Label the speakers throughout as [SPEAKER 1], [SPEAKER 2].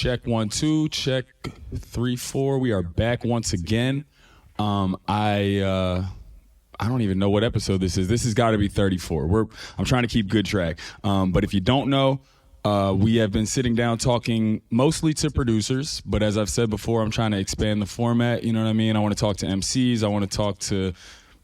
[SPEAKER 1] Check 1 2, check 3 4. We are back once again. I don't even know what episode this is. This has got to be 34. I'm trying to keep good track. But if you don't know, we have been sitting down talking mostly to producers. But as I've said before, I'm trying to expand the format. You know what I mean? I want to talk to MCs. I want to talk to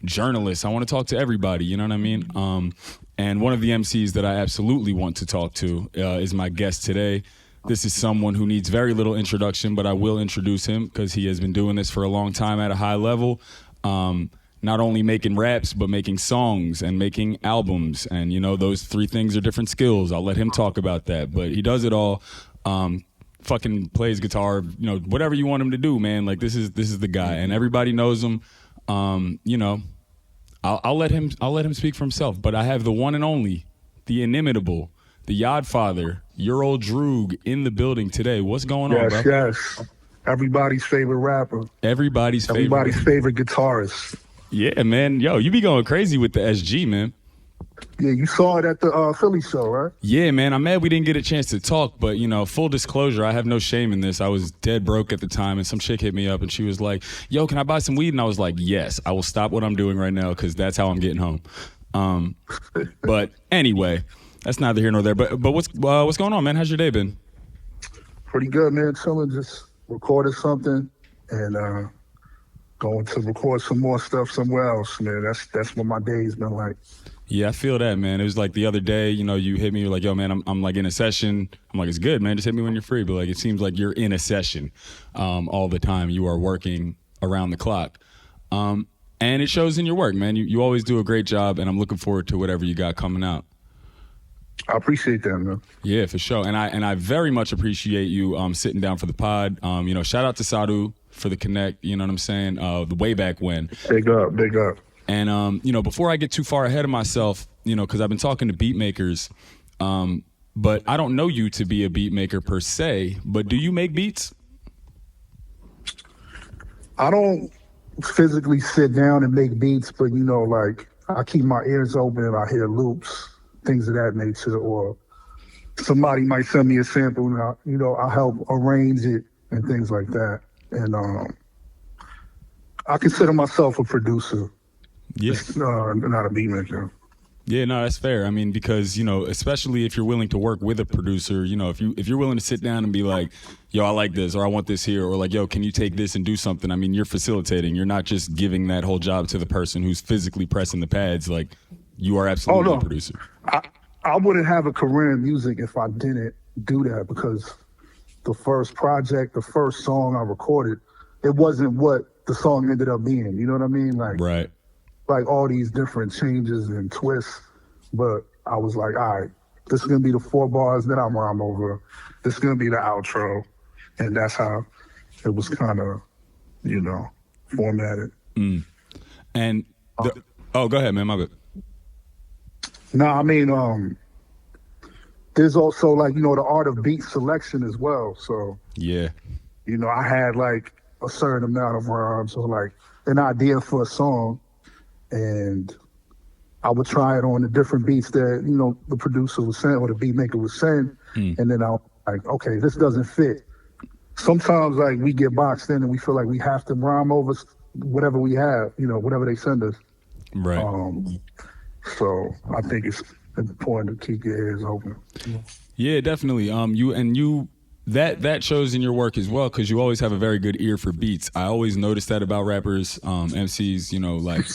[SPEAKER 1] journalists. I want to talk to everybody. You know what I mean? And one of the MCs that I absolutely want to talk to is my guest today. This is someone who needs very little introduction, but I will introduce him because he has been doing this for a long time at a high level. Not only making raps, but making songs and making albums. And, you know, those three things are different skills. I'll let him talk about that. But he does it all. Fucking plays guitar, you know, whatever you want him to do, man. Like, this is the guy. And everybody knows him. You know, I'll let him speak for himself. But I have the one and only, the inimitable, the Yodfather, your old Droog in the building today. What's going on, bro?
[SPEAKER 2] Yes. Everybody's favorite rapper.
[SPEAKER 1] Everybody's favorite
[SPEAKER 2] guitarist.
[SPEAKER 1] Yeah, man. Yo, you be going crazy with the SG, man.
[SPEAKER 2] Yeah, you saw it at the Philly show, right?
[SPEAKER 1] Yeah, man. I'm mad we didn't get a chance to talk, but, you know, full disclosure, I have no shame in this. I was dead broke at the time, and some chick hit me up, and she was like, yo, can I buy some weed? And I was like, yes, I will stop what I'm doing right now because that's how I'm getting home. But anyway, that's neither here nor there. But what's going on, man? How's your day been?
[SPEAKER 2] Pretty good, man. Chilling, just recorded something, and going to record some more stuff somewhere else, man. That's what my day's been like.
[SPEAKER 1] Yeah, I feel that, man. It was like the other day, you know, you hit me, you're like, yo, man, I'm like in a session. I'm like, it's good, man. Just hit me when you're free. But like, it seems like you're in a session all the time. You are working around the clock. And it shows in your work, man. You always do a great job, and I'm looking forward to whatever you got coming out.
[SPEAKER 2] I appreciate that, man.
[SPEAKER 1] Yeah, for sure. And I very much appreciate you sitting down for the pod. You know, shout out to Sadhu for the connect, you know what I'm saying? The way back when.
[SPEAKER 2] Big up.
[SPEAKER 1] And, you know, before I get too far ahead of myself, you know, because I've been talking to beat makers, but I don't know you to be a beat maker per se, but do you make beats?
[SPEAKER 2] I don't physically sit down and make beats, but, you know, like, I keep my ears open and I hear loops, things of that nature, or somebody might send me a sample and I help arrange it and things like that. And I consider myself a producer.
[SPEAKER 1] Yeah.
[SPEAKER 2] Not a beat maker.
[SPEAKER 1] Yeah, no, that's fair. I mean, because, you know, especially if you're willing to work with a producer, you know, if you're willing to sit down and be like, yo, I like this, or I want this here, or like, yo, can you take this and do something? I mean, you're facilitating. You're not just giving that whole job to the person who's physically pressing the pads. Like, you are absolutely a producer.
[SPEAKER 2] I wouldn't have a career in music if I didn't do that, because the first project, the first song I recorded, it wasn't what the song ended up being. You know what I mean? Like,
[SPEAKER 1] right.
[SPEAKER 2] Like all these different changes and twists. But I was like, all right, this is going to be the 4 bars that I'm rhyme over. This is going to be the outro. And that's how it was kind of, you know, formatted.
[SPEAKER 1] Mm. And, go ahead, man, my bad.
[SPEAKER 2] No, I mean, there's also like, you know, the art of beat selection as well. So,
[SPEAKER 1] yeah,
[SPEAKER 2] you know, I had like a certain amount of rhymes or like an idea for a song, and I would try it on the different beats that, you know, the producer was saying or the beat maker was saying. And then I'll like, okay, this doesn't fit. Sometimes like we get boxed in and we feel like we have to rhyme over whatever we have, you know, whatever they send us.
[SPEAKER 1] Right.
[SPEAKER 2] So I think it's important to keep your ears open.
[SPEAKER 1] Yeah, definitely. That shows in your work as well, because you always have a very good ear for beats. I always notice that about rappers, MCs, you know, like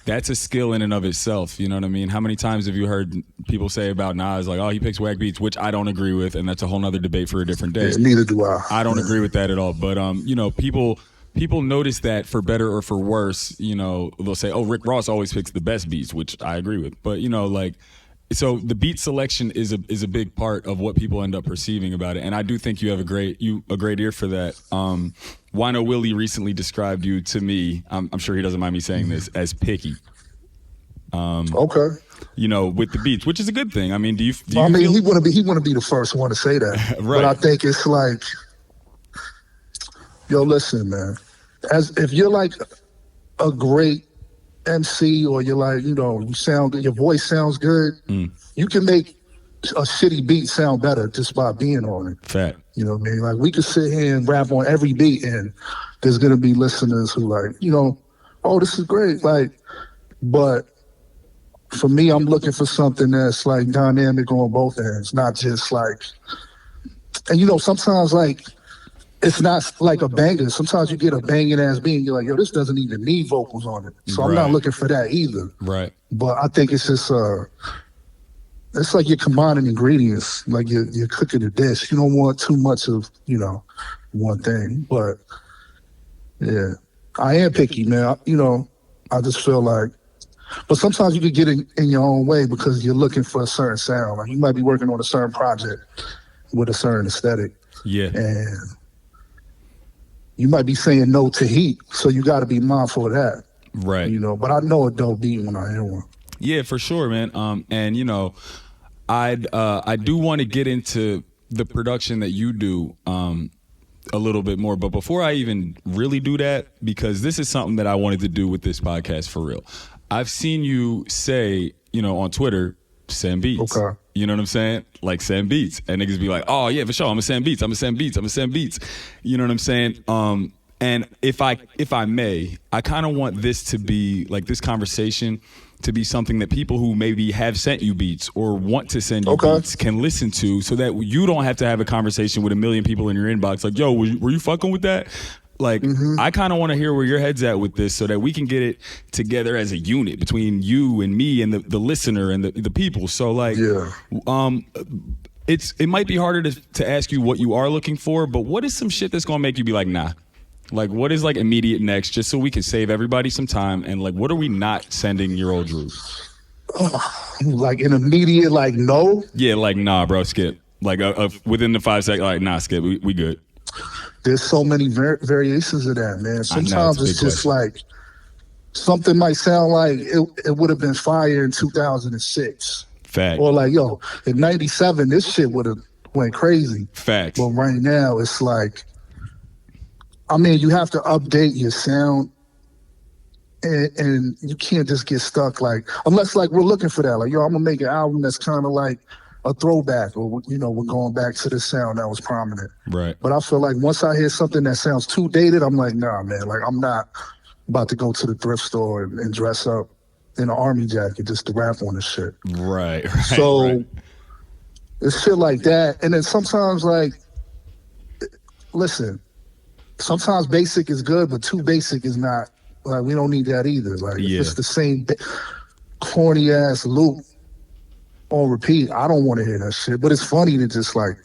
[SPEAKER 1] that's a skill in and of itself. You know what I mean? How many times have you heard people say about Nas, like, oh, he picks whack beats, which I don't agree with, and that's a whole nother debate for a different day.
[SPEAKER 2] Yeah, neither do I.
[SPEAKER 1] I don't agree with that at all. But, you know, people notice that for better or for worse. You know, they'll say, oh, Rick Ross always picks the best beats, which I agree with. But, you know, like, so the beat selection is a big part of what people end up perceiving about it, and I do think you have a great ear for that. Wino Willie recently described you to me. I'm sure he doesn't mind me saying this, as picky.
[SPEAKER 2] Okay.
[SPEAKER 1] You know, with the beats, which is a good thing. I mean, do you
[SPEAKER 2] he want to be the first one to say that.
[SPEAKER 1] Right.
[SPEAKER 2] But I think it's like, yo, listen, man. If you're like a great MC, or you're like, you know, your voice sounds good, you can make a shitty beat sound better just by being on it.
[SPEAKER 1] Fact.
[SPEAKER 2] You know what I mean? Like, we could sit here and rap on every beat, and there's gonna be listeners who like, you know, oh, this is great. Like, but for me, I'm looking for something that's like dynamic on both ends, not just like, and you know, sometimes like, it's not like a banger. Sometimes you get a banging ass beat and you're like, yo, this doesn't even need vocals on it. So I'm not looking for that either.
[SPEAKER 1] Right.
[SPEAKER 2] But I think it's just, it's like you're combining ingredients, like you're cooking a dish. You don't want too much of, you know, one thing. But yeah, I am picky, man. You know, I just feel like, but sometimes you could get in your own way because you're looking for a certain sound. Like, you might be working on a certain project with a certain aesthetic.
[SPEAKER 1] Yeah.
[SPEAKER 2] And you might be saying no to heat, so you got to be mindful of that.
[SPEAKER 1] Right.
[SPEAKER 2] You know, but I know a dope beat when I hear one.
[SPEAKER 1] Yeah, for sure, man. And you know, I do want to get into the production that you do a little bit more, but before I even really do that, because this is something that I wanted to do with this podcast for real. I've seen you say, you know, on Twitter, send beats.
[SPEAKER 2] Okay.
[SPEAKER 1] You know what I'm saying? Like, send beats. And niggas be like, oh yeah, for sure, I'm gonna send beats. I'm gonna send beats. I'm gonna send beats. You know what I'm saying? And if I may, I kind of want this to be like, this conversation to be something that people who maybe have sent you beats or want to send you beats can listen to, so that you don't have to have a conversation with a million people in your inbox like, yo, were you fucking with that? Like, I kind of want to hear where your head's at with this, so that we can get it together as a unit between you and me and the listener and the people. So like, it might be harder to ask you what you are looking for, but what is some shit that's gonna make you be like, nah? Like, what is like immediate next, just so we can save everybody some time? And like, what are we not sending your old Droog?
[SPEAKER 2] Like an immediate, like, no?
[SPEAKER 1] Yeah, like, nah, bro, skip. Like within the 5 seconds, like, nah, skip, we good.
[SPEAKER 2] There's so many variations of that, man. Sometimes it's just like, something might sound like it would have been fire in 2006.
[SPEAKER 1] Fact.
[SPEAKER 2] Or like, yo, in 97, this shit would have went crazy.
[SPEAKER 1] Facts.
[SPEAKER 2] But right now, it's like, I mean, you have to update your sound, and you can't just get stuck like, unless like we're looking for that. Like, yo, I'm gonna make an album that's kind of like a throwback, or, you know, we're going back to the sound that was prominent.
[SPEAKER 1] Right.
[SPEAKER 2] But I feel like once I hear something that sounds too dated, I'm like, nah, man, like, I'm not about to go to the thrift store and dress up in an army jacket just to rap on this shit.
[SPEAKER 1] Right.
[SPEAKER 2] So it's shit like that. And then sometimes, like, listen, sometimes basic is good, but too basic is not. Like, we don't need that either. Like, if it's the same corny ass loop on repeat, I don't want to hear that shit. But it's funny to just like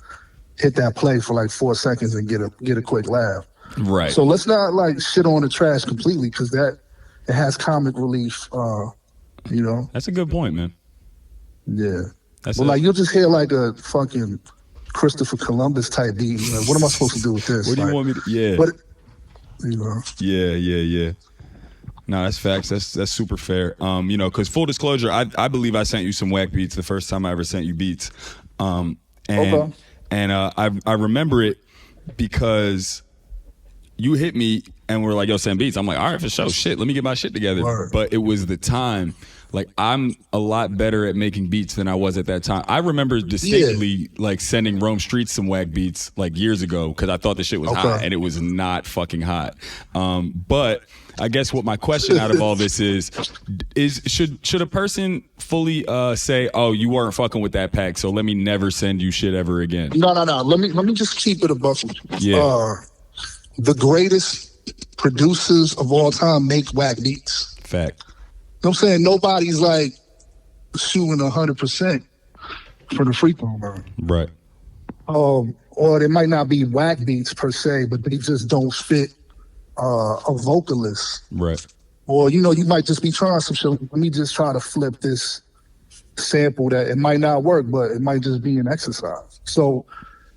[SPEAKER 2] hit that play for like 4 seconds and get a quick laugh. Right. So let's not like shit on the trash completely, because that it has comic relief. You know.
[SPEAKER 1] That's a good point, man.
[SPEAKER 2] Yeah. Well, like, you'll just hear like a fucking Christopher Columbus type beat. Like, what am I supposed to do with this?
[SPEAKER 1] What do you
[SPEAKER 2] like,
[SPEAKER 1] want me to? Yeah.
[SPEAKER 2] But, you know.
[SPEAKER 1] Yeah. No, that's facts. That's super fair. You know, because full disclosure, I believe I sent you some whack beats the first time I ever sent you beats. And I remember it because you hit me and were like, yo, send beats. I'm like, all right, for sure. Shit, let me get my shit together. Word. But it was the time. Like, I'm a lot better at making beats than I was at that time. I remember distinctly like sending Rome Streets some whack beats like years ago, because I thought the shit was hot, and it was not fucking hot. But I guess what my question out of all this is should a person fully say, oh, you weren't fucking with that pack, so let me never send you shit ever again?
[SPEAKER 2] No. Let me just keep it a buck.
[SPEAKER 1] Yeah.
[SPEAKER 2] The greatest producers of all time make whack beats.
[SPEAKER 1] Fact.
[SPEAKER 2] You know what I'm saying? Nobody's like shooting 100% for the free throw line.
[SPEAKER 1] Right.
[SPEAKER 2] Or they might not be whack beats per se, but they just don't fit a vocalist.
[SPEAKER 1] Right.
[SPEAKER 2] Or, you know, you might just be trying some shit. Let me just try to flip this sample that it might not work, but it might just be an exercise. So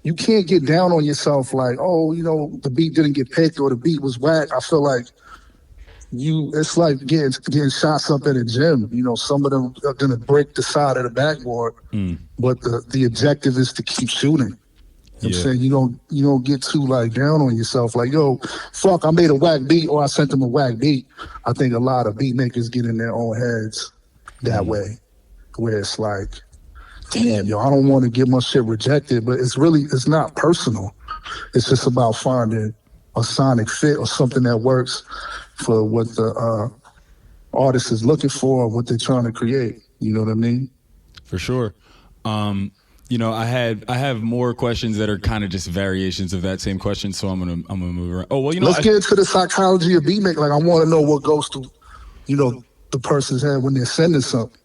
[SPEAKER 2] you can't get down on yourself like, oh, you know, the beat didn't get picked or the beat was whack. I feel like it's like getting shots up at a gym. You know, some of them are gonna break the side of the backboard, but the objective is to keep shooting. You know what I'm saying? You don't get too like down on yourself like, yo, fuck, I made a whack beat or I sent them a whack beat. I think a lot of beat makers get in their own heads that way, where it's like, damn, yo, I don't want to get my shit rejected, but it's not personal. It's just about finding a sonic fit or something that works for what the artist is looking for, or what they're trying to create. You know what I mean?
[SPEAKER 1] For sure. I have more questions that are kind of just variations of that same question, so I'm gonna move around. Oh well,
[SPEAKER 2] let's get into the psychology of beat making. Like, I want to know what goes through, the person's head when they're sending something.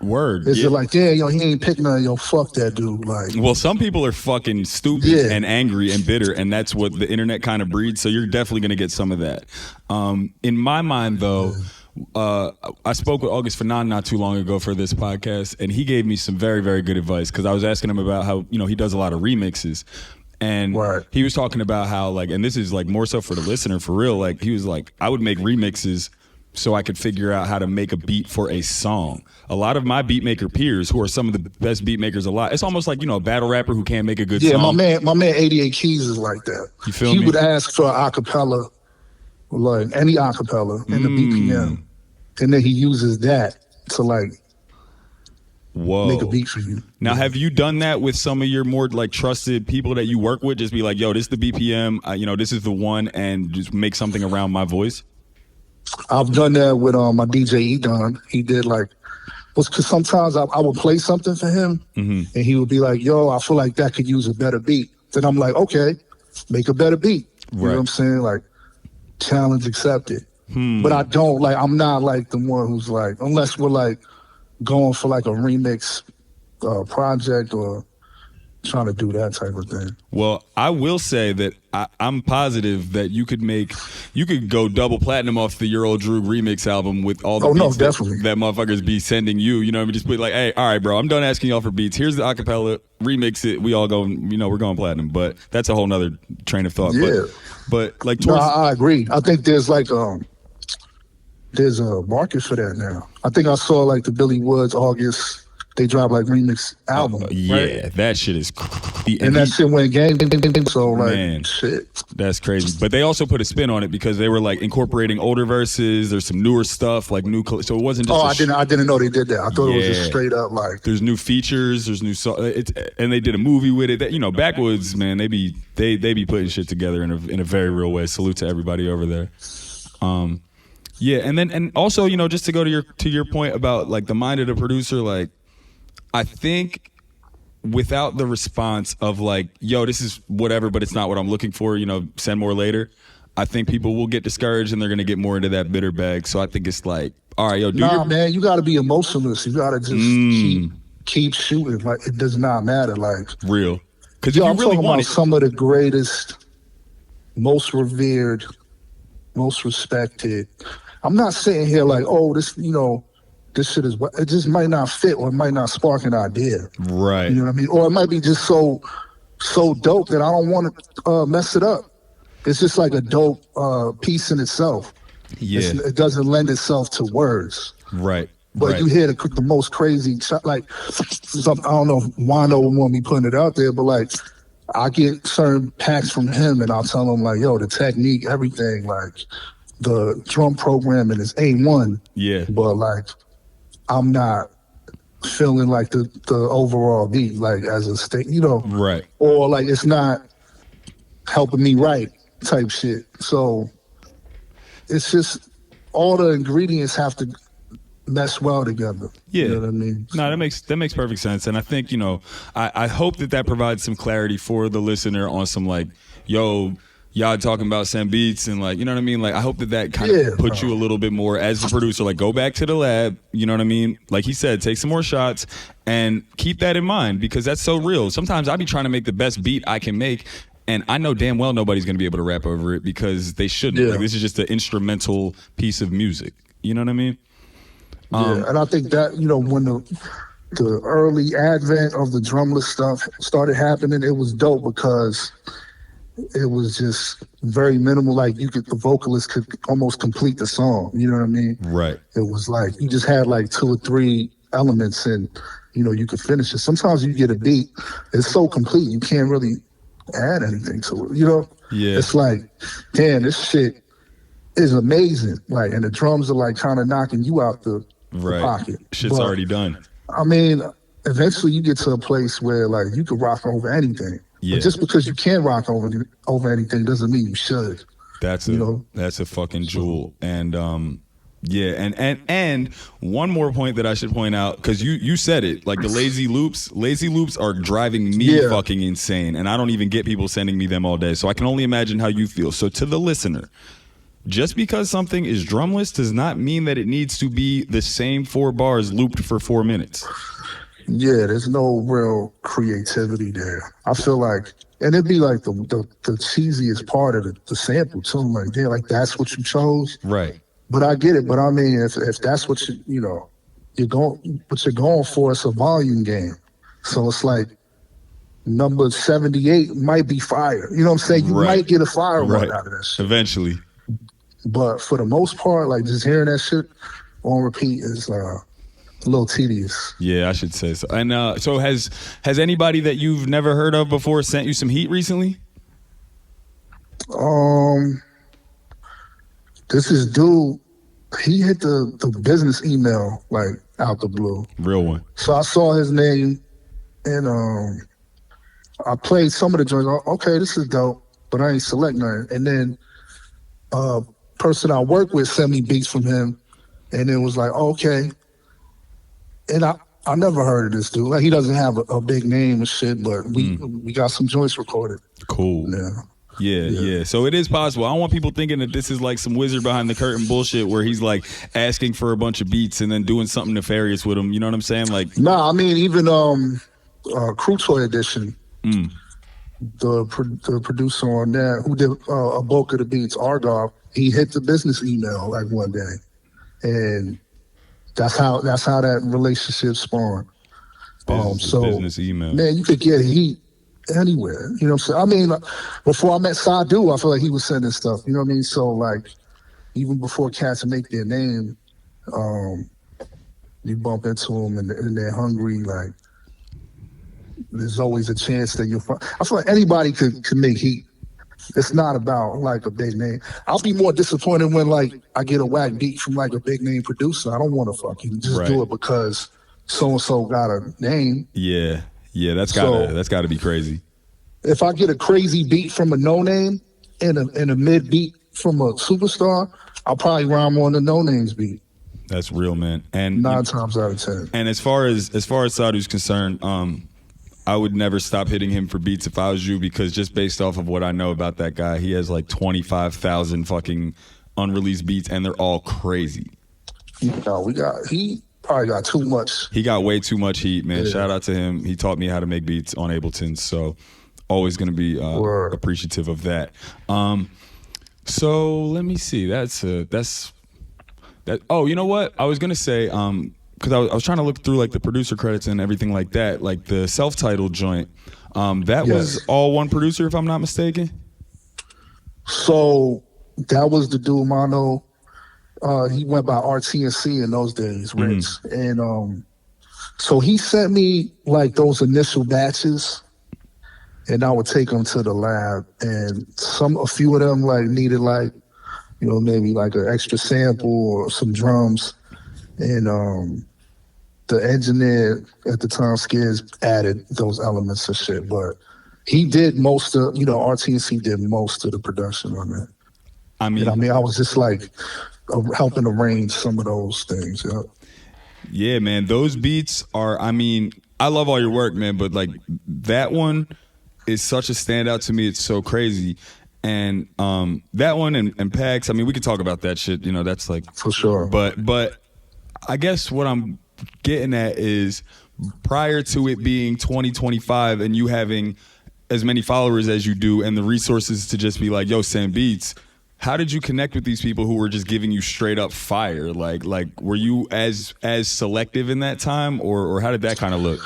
[SPEAKER 1] Word.
[SPEAKER 2] Is it like, yeah, he ain't picking on, fuck that dude. Like,
[SPEAKER 1] well, some people are fucking stupid and angry and bitter, and that's what the internet kind of breeds. So you're definitely gonna get some of that. In my mind, though. I spoke with August Fanon not too long ago for this podcast, and he gave me some very, very good advice, because I was asking him about how, he does a lot of remixes. And he was talking about how, like, and this is like more so for the listener, for real, like, he was like, I would make remixes so I could figure out how to make a beat for a song. A lot of my beat maker peers, who are some of the best beat makers alive, it's almost like, a battle rapper who can't make a good song.
[SPEAKER 2] Yeah, my man 88 Keys is like that.
[SPEAKER 1] You feel me?
[SPEAKER 2] He would ask for an acapella, like any acapella in the BPM, and then he uses that to like make a beat for you.
[SPEAKER 1] Now, have you done that with some of your more like trusted people that you work with? Just be like, yo, this is the BPM, this is the one, and just make something around my voice?
[SPEAKER 2] I've done that with my DJ Edon. He did because sometimes I would play something for him, and he would be like, yo, I feel like that could use a better beat. Then I'm like, okay, make a better beat. You know what I'm saying? Like, challenge accepted. But I don't, I'm not like the one who's like, unless we're like going for like a remix project or trying to do that type of thing.
[SPEAKER 1] Well, I will say that I'm positive that you could go double platinum off the Your Old Droog remix album with all the beats that motherfuckers be sending you. Just be like, hey, all right, bro, I'm done asking y'all for beats. Here's the acapella, remix it. We all go, we're going platinum. But that's a whole nother train of thought.
[SPEAKER 2] Yeah.
[SPEAKER 1] But like,
[SPEAKER 2] I agree. I think there's there's a market for that now. I think I saw like the Billy Woods August, they dropped like remix album.
[SPEAKER 1] Right? That shit is crazy.
[SPEAKER 2] And that shit went gang, so like, man, shit.
[SPEAKER 1] That's crazy. But they also put a spin on it because they were like incorporating older verses. There's some newer stuff, like new, so it wasn't just
[SPEAKER 2] I didn't know they did that. I thought it was just straight up like.
[SPEAKER 1] There's new features, there's new and they did a movie with it. Backwoods, man, they be putting shit together in a very real way. Salute to everybody over there. Yeah, and also, just to go to your point about like the mind of the producer, like, I think without the response of like, yo, this is whatever, but it's not what I'm looking for, send more later, I think people will get discouraged and they're gonna get more into that bitter bag. So I think it's like, all right, yo,
[SPEAKER 2] man, you gotta be emotionless. You gotta just keep shooting. Like, it does not matter. Like,
[SPEAKER 1] real. Because I'm really
[SPEAKER 2] talking about some of the greatest, most revered, most respected. I'm not sitting here like, oh, this, this shit is, it just might not fit or it might not spark an idea.
[SPEAKER 1] Right.
[SPEAKER 2] You know what I mean? Or it might be just so dope that I don't want to mess it up. It's just like a dope piece in itself.
[SPEAKER 1] Yeah.
[SPEAKER 2] It doesn't lend itself to words.
[SPEAKER 1] Right.
[SPEAKER 2] But you hear the most crazy, like, I don't know if Wano would want me putting it out there, but like, I get certain packs from him and I'll tell him like, yo, the technique, everything, like, the drum programming is A1.
[SPEAKER 1] Yeah.
[SPEAKER 2] But like, I'm not feeling like the overall beat, like as a state,
[SPEAKER 1] Right.
[SPEAKER 2] Or like it's not helping me write type shit. So it's just all the ingredients have to mesh well together.
[SPEAKER 1] Yeah.
[SPEAKER 2] You know what I mean?
[SPEAKER 1] No, that makes perfect sense. And I think, I hope that provides some clarity for the listener on some like, yo, y'all talking about send beats and like, you know what I mean? Like, I hope that kind of puts you a little bit more as the producer, like go back to the lab, you know what I mean? Like he said, take some more shots and keep that in mind because that's so real. Sometimes I be trying to make the best beat I can make and I know damn well nobody's going to be able to rap over it because they shouldn't.
[SPEAKER 2] Yeah.
[SPEAKER 1] Like, this is just an instrumental piece of music. You know what I mean?
[SPEAKER 2] Yeah, and I think that, when the early advent of the drumless stuff started happening, it was dope because it was just very minimal. Like the vocalist could almost complete the song. You know what I mean?
[SPEAKER 1] Right.
[SPEAKER 2] It was like you just had like 2 or 3 elements, and you could finish it. Sometimes you get a beat, it's so complete you can't really add anything to it.
[SPEAKER 1] Yeah.
[SPEAKER 2] It's like, damn, this shit is amazing. Like, and the drums are like kind of knocking you out the pocket.
[SPEAKER 1] Shit's already done.
[SPEAKER 2] I mean, eventually you get to a place where like you can rock over anything.
[SPEAKER 1] Yeah.
[SPEAKER 2] But just because you can rock over anything doesn't mean you should.
[SPEAKER 1] That's
[SPEAKER 2] You know?
[SPEAKER 1] a fucking jewel. And yeah, and one more point that I should point out, because you said it, like the lazy loops are driving me fucking insane, and I don't even get people sending me them all day, so I can only imagine how you feel. So to the listener, just because something is drumless does not mean that it needs to be the same 4 bars looped for 4 minutes.
[SPEAKER 2] Yeah, there's no real creativity there. I feel like, and it'd be like the cheesiest part of the sample too. Like, yeah, like that's what you chose.
[SPEAKER 1] Right.
[SPEAKER 2] But I get it. But I mean, if that's what you're going for, it's a volume game. So it's like number 78 might be fire. You know what I'm saying? You might get a fire one out of that shit.
[SPEAKER 1] Eventually.
[SPEAKER 2] But for the most part, like just hearing that shit on repeat is a little tedious.
[SPEAKER 1] Yeah, I should say so. And so has anybody that you've never heard of before sent you some heat recently?
[SPEAKER 2] This is dude, he hit the business email like out the blue.
[SPEAKER 1] Real one.
[SPEAKER 2] So I saw his name and I played some of the joints. Okay, this is dope, but I ain't select none. And then person I work with sent me beats from him, and it was like, okay. And I never heard of this dude. Like, he doesn't have a big name and shit, but we got some joints recorded.
[SPEAKER 1] Cool.
[SPEAKER 2] Yeah.
[SPEAKER 1] Yeah. So it is possible. I don't want people thinking that this is like some wizard behind the curtain bullshit where he's like asking for a bunch of beats and then doing something nefarious with them. You know what I'm saying? Like,
[SPEAKER 2] nah, I mean, even Crew Toy Edition, the producer on that who did a bulk of the beats, Argov, he hit the business email like one day, and that's how that relationship spawned. So
[SPEAKER 1] business email.
[SPEAKER 2] Man, you could get heat anywhere. You know what I'm saying? I mean, before I met Sadu, I feel like he was sending stuff. You know what I mean? So like, even before cats make their name, you bump into them and they're hungry. Like, there's always a chance that you'll find. I feel like anybody could make heat. It's not about like a big name. I'll be more disappointed when like I get a whack beat from like a big name producer. I don't want to fucking just do it because so and so got a name.
[SPEAKER 1] Yeah, that's gotta be crazy.
[SPEAKER 2] If I get a crazy beat from a no name and a mid beat from a superstar, I'll probably rhyme on the no names beat.
[SPEAKER 1] That's real, man. And
[SPEAKER 2] 9 times out of 10.
[SPEAKER 1] And as far as Sadu's concerned, I would never stop hitting him for beats if I was you, because just based off of what I know about that guy, he has like 25,000 fucking unreleased beats, and they're all crazy.
[SPEAKER 2] No, he probably got too much.
[SPEAKER 1] He got way too much heat, man. Yeah. Shout out to him. He taught me how to make beats on Ableton, so always going to be appreciative of that. So let me see. That's that. Oh, you know what? I was going to say, because I was trying to look through like the producer credits and everything like that, like the self-titled joint. That was all one producer, if I'm not mistaken.
[SPEAKER 2] So that was the dude, Mono. He went by RTNC in those days, Rich. And so he sent me like those initial batches, and I would take them to the lab. And a few of them like needed like, maybe like an extra sample or some drums. And the engineer at the time, Skiz, added those elements and shit. But he did most of, RTNC did most of the production on that. I mean, I was just like helping arrange some of those things. Yeah.
[SPEAKER 1] Yeah, man. Those beats are, I love all your work, man, but like that one is such a standout to me. It's so crazy. And that one and Pax, we could talk about that shit. That's like
[SPEAKER 2] for sure.
[SPEAKER 1] But I guess what I'm getting at is, prior to it being 2025 and you having as many followers as you do and the resources to just be like, yo, send beats, how did you connect with these people who were just giving you straight up fire? Like were you as selective in that time, or how did that kind of look?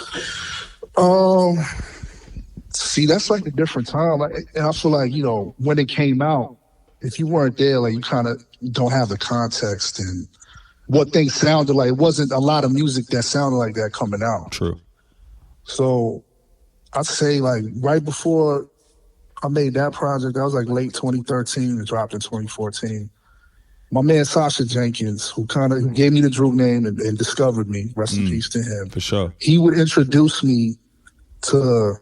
[SPEAKER 2] See, that's like a different time. And I feel like, when it came out, if you weren't there, like you kind of don't have the context and what things sounded like. It wasn't a lot of music that sounded like that coming out.
[SPEAKER 1] True.
[SPEAKER 2] So I'd say like right before I made that project, that was like late 2013, it dropped in 2014. my man Sasha Jenkins, who gave me the Droog name and discovered me. Rest in peace to him.
[SPEAKER 1] For sure.
[SPEAKER 2] He would introduce me to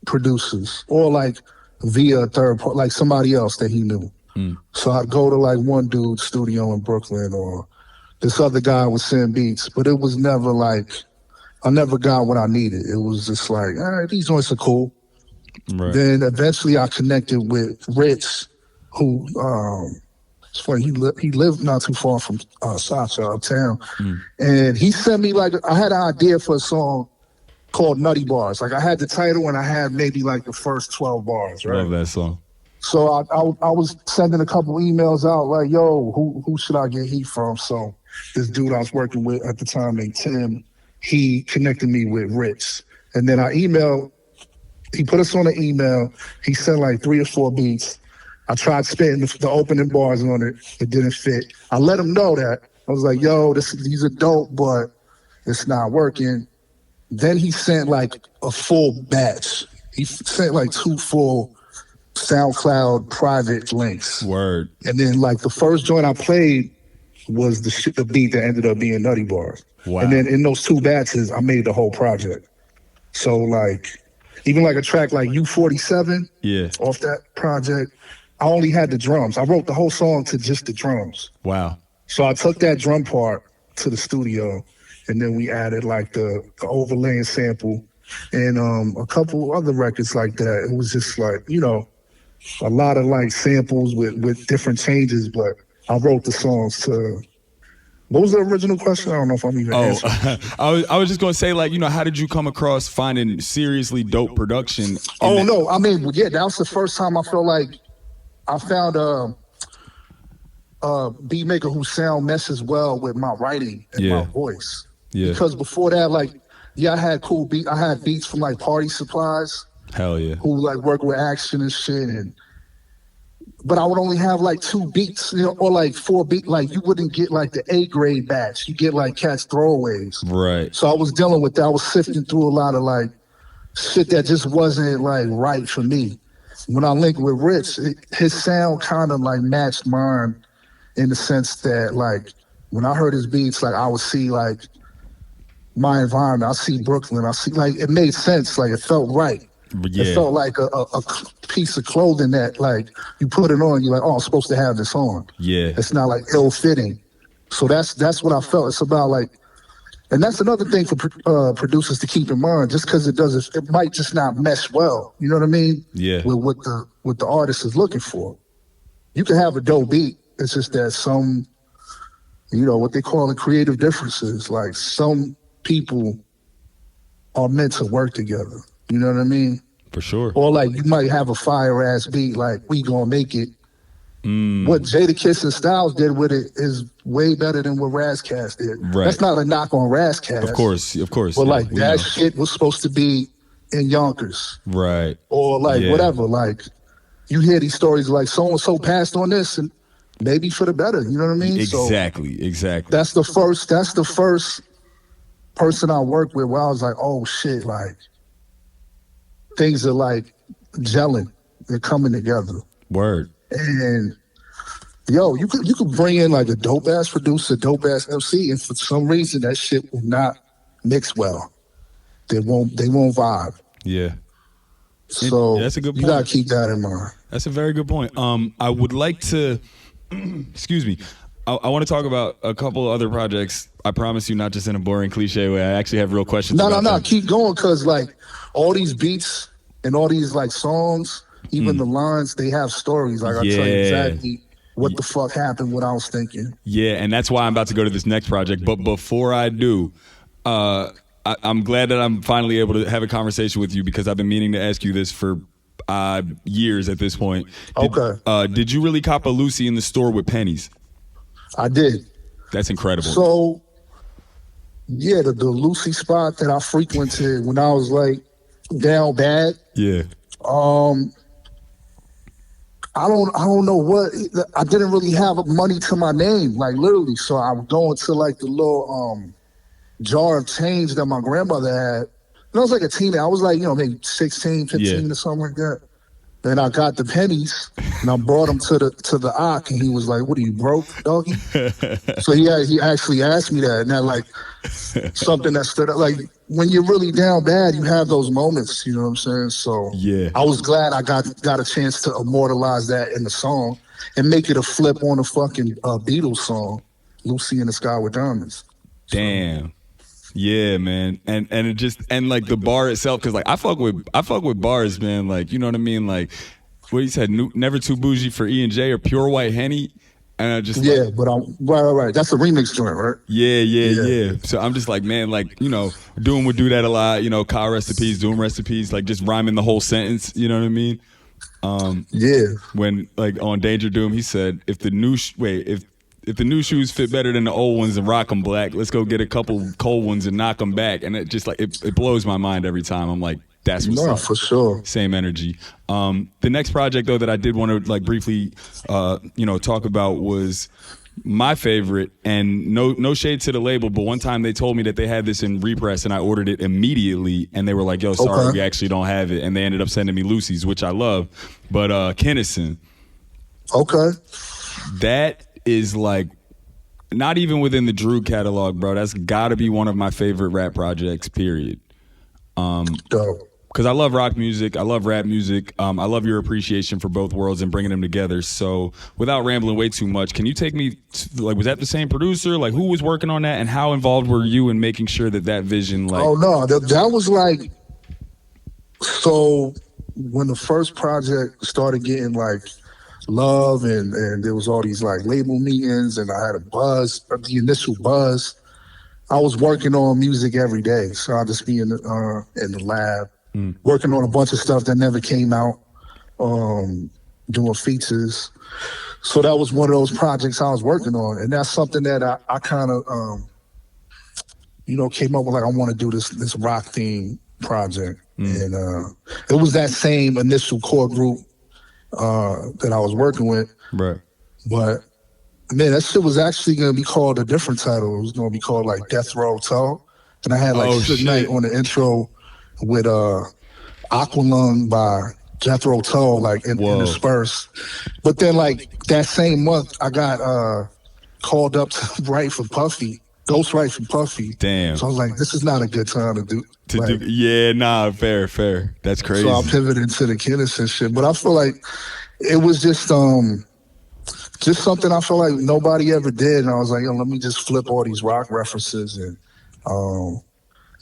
[SPEAKER 2] producers, or like via a third part, like somebody else that he knew. So I'd go to like one dude's studio in Brooklyn, or this other guy would send beats, but it was never like, I never got what I needed. It was just like, all right, these joints are cool.
[SPEAKER 1] Right.
[SPEAKER 2] Then eventually I connected with Rich, who, it's funny, he lived not too far from Sasha uptown. And he sent me like, I had an idea for a song called Nutty Bars. Like I had the title and I had maybe like the first 12 bars, right?
[SPEAKER 1] Love that song.
[SPEAKER 2] So I was sending a couple emails out like, yo, who should I get heat from? So this dude I was working with at the time named Tim, he connected me with Rich. And then he put us on an email. He sent like 3 or 4 beats. I tried spitting the opening bars on it. It didn't fit. I let him know that. I was like, yo, these are dope, but it's not working. Then he sent like a full batch. He sent like 2 full SoundCloud private links.
[SPEAKER 1] Word.
[SPEAKER 2] And then like the first joint I played was the beat that ended up being Nutty Bars.
[SPEAKER 1] Wow.
[SPEAKER 2] And then in those 2 batches, I made the whole project. So like, even like a track like U47 off that project, I only had the drums. I wrote the whole song to just the drums.
[SPEAKER 1] Wow.
[SPEAKER 2] So I took that drum part to the studio, and then we added like the overlaying sample and a couple other records like that. It was just like, you know, a lot of like samples with different changes, but I wrote the songs to. What was the original question? I don't know if I'm even answering.
[SPEAKER 1] I was just going to say, like, you know, how did you come across finding seriously dope production?
[SPEAKER 2] No, I mean, yeah, that was the first time I felt like I found a beat maker whose sound messes well with my writing and my voice. Yeah. Because before that, like, I had I had beats from like Party Supplies.
[SPEAKER 1] Hell yeah.
[SPEAKER 2] Who like work with Action and shit, but I would only have like 2 beats, you know, or like 4 beats. Like you wouldn't get like the A grade batch. You get like cats throwaways. Right. So I was dealing with that. I was sifting through a lot of like shit that just wasn't like right for me. When I linked with Rich, his sound kind of like matched mine in the sense that like when I heard his beats, like I would see like my environment. I see Brooklyn. I see like it made sense. Like it felt right. Yeah. It felt like a piece of clothing that like you put it on, you're like, oh, I'm supposed to have this on. Yeah. It's not like ill-fitting. So that's what I felt. It's about like, and that's another thing for producers to keep in mind. Just because it might just not mesh well. You know what I mean? Yeah. With what the artist is looking for. You can have a dope beat. It's just that some, you know, what they call the creative differences. Like some people are meant to work together. You know what I mean? For sure. Or like you might have a fire ass beat like We Gonna Make It. What Jadakiss and Styles did with it is way better than what Razcast did. Right. That's not a knock on Razcast. Of course. But like that shit was supposed to be in Yonkers. Right. Or like whatever. Like you hear these stories like so and so passed on this and maybe for the better. You know what I mean? Exactly. That's the first person I worked with where I was like, oh shit, like things are like gelling. They're coming together. Word. And yo, you could bring in like a dope ass producer, dope ass MC, and for some reason that shit will not mix well. They won't vibe. Yeah. So that's a good point. You gotta keep that in mind.
[SPEAKER 1] That's a very good point. I would like to excuse me. I want to talk about a couple other projects. I promise you, not just in a boring cliche way. I actually have real questions.
[SPEAKER 2] No. Keep going, because like all these beats and all these like songs, even the lines, they have stories. Like I'll tell you exactly what the fuck happened, what I was thinking.
[SPEAKER 1] Yeah, and that's why I'm about to go to this next project. But before I do, I'm glad that I'm finally able to have a conversation with you, because I've been meaning to ask you this for years at this point. Did you really cop a Lucy in the store with pennies?
[SPEAKER 2] I did.
[SPEAKER 1] That's incredible.
[SPEAKER 2] So, yeah, the Lucy spot that I frequented when I was like down bad. Yeah. I don't know what, I didn't really have money to my name, like literally. So I would go into like the little jar of change that my grandmother had. And I was like a teenager. I was like, you know, maybe 16, 15 or something like that. And I got the pennies, and I brought them to the Ock, and he was like, "What are you broke, doggy?" So he actually asked me that, and that like something that stood out. Like when you're really down bad, you have those moments. You know what I'm saying? So
[SPEAKER 1] Yeah.
[SPEAKER 2] I was glad I got a chance to immortalize that in the song and make it a flip on a fucking Beatles song, "Lucy in the Sky with Diamonds."
[SPEAKER 1] Damn. Yeah, man, and it just and like the bar itself, because like I fuck with bars, man. Like, you know what I mean? Like what he said, never too bougie for E&J or pure white Henny, and I just
[SPEAKER 2] but I'm right. That's a remix joint, right?
[SPEAKER 1] Yeah. So I'm just like, man, like, you know, Doom would do that a lot. You know, Kyle recipes, Doom recipes, like just rhyming the whole sentence. You know what I mean? When like on Danger Doom, he said, if the new shoes fit better than the old ones and rock them black, let's go get a couple cold ones and knock them back. And it just like it blows my mind every time. I'm like, that's what's up.
[SPEAKER 2] For sure.
[SPEAKER 1] Same energy. The next project though that I did want to like briefly talk about was my favorite, and no shade to the label, but one time they told me that they had this in repress and I ordered it immediately and they were like, yo, sorry, we actually don't have it. And they ended up sending me Lucy's, which I love. But Kinnison.
[SPEAKER 2] Okay.
[SPEAKER 1] That is like not even within the Droog catalog, bro. That's gotta be one of my favorite rap projects, period.
[SPEAKER 2] Dope.
[SPEAKER 1] Because I love rock music, I love rap music, I love your appreciation for both worlds and bringing them together. So without rambling way too much, can you take me like, was that the same producer? Like, who was working on that, and how involved were you in making sure that vision like?
[SPEAKER 2] Oh no, that was like, so when the first project started getting like love and there was all these like label meetings and I had the initial buzz, I was working on music every day. So I'd just be in the lab working on a bunch of stuff that never came out, doing features. So that was one of those projects I was working on, and that's something that I kind of came up with, like, I want to do this rock theme project. And it was that same initial core group that I was working with.
[SPEAKER 1] Right.
[SPEAKER 2] But man, that shit was actually gonna be called a different title. It was gonna be called like Death Row Toe. And I had like Suge Knight on the intro with Aqualung by Jethro Tull, like interspersed. But then like that same month I got called up to write for Puffy. Ghost write for Puffy.
[SPEAKER 1] Damn.
[SPEAKER 2] So I was like, this is not a good time to do.
[SPEAKER 1] Yeah, nah, fair. That's crazy.
[SPEAKER 2] So I pivoted to the Kinnison shit. But I feel like it was just something I feel like nobody ever did. And I was like, yo, let me just flip all these rock references. And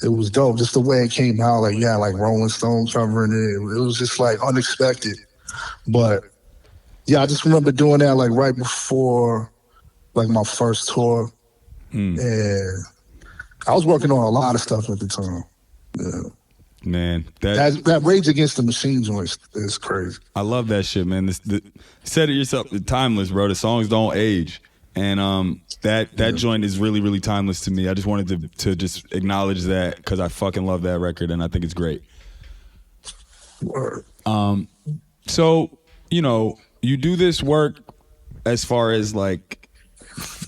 [SPEAKER 2] it was dope. Just the way it came out. Like, yeah, like Rolling Stones covering it. It was just like unexpected. But yeah, I just remember doing that like right before like my first tour. And I was working on a lot of stuff at the time. Yeah. Man, that Rage Against the Machine joint is crazy.
[SPEAKER 1] I love that shit, man. You said it yourself, timeless, bro. The songs don't age, and that joint is really, really timeless to me. I just wanted to just acknowledge that because I fucking love that record and I think it's great.
[SPEAKER 2] Word.
[SPEAKER 1] So you do this work as far as like,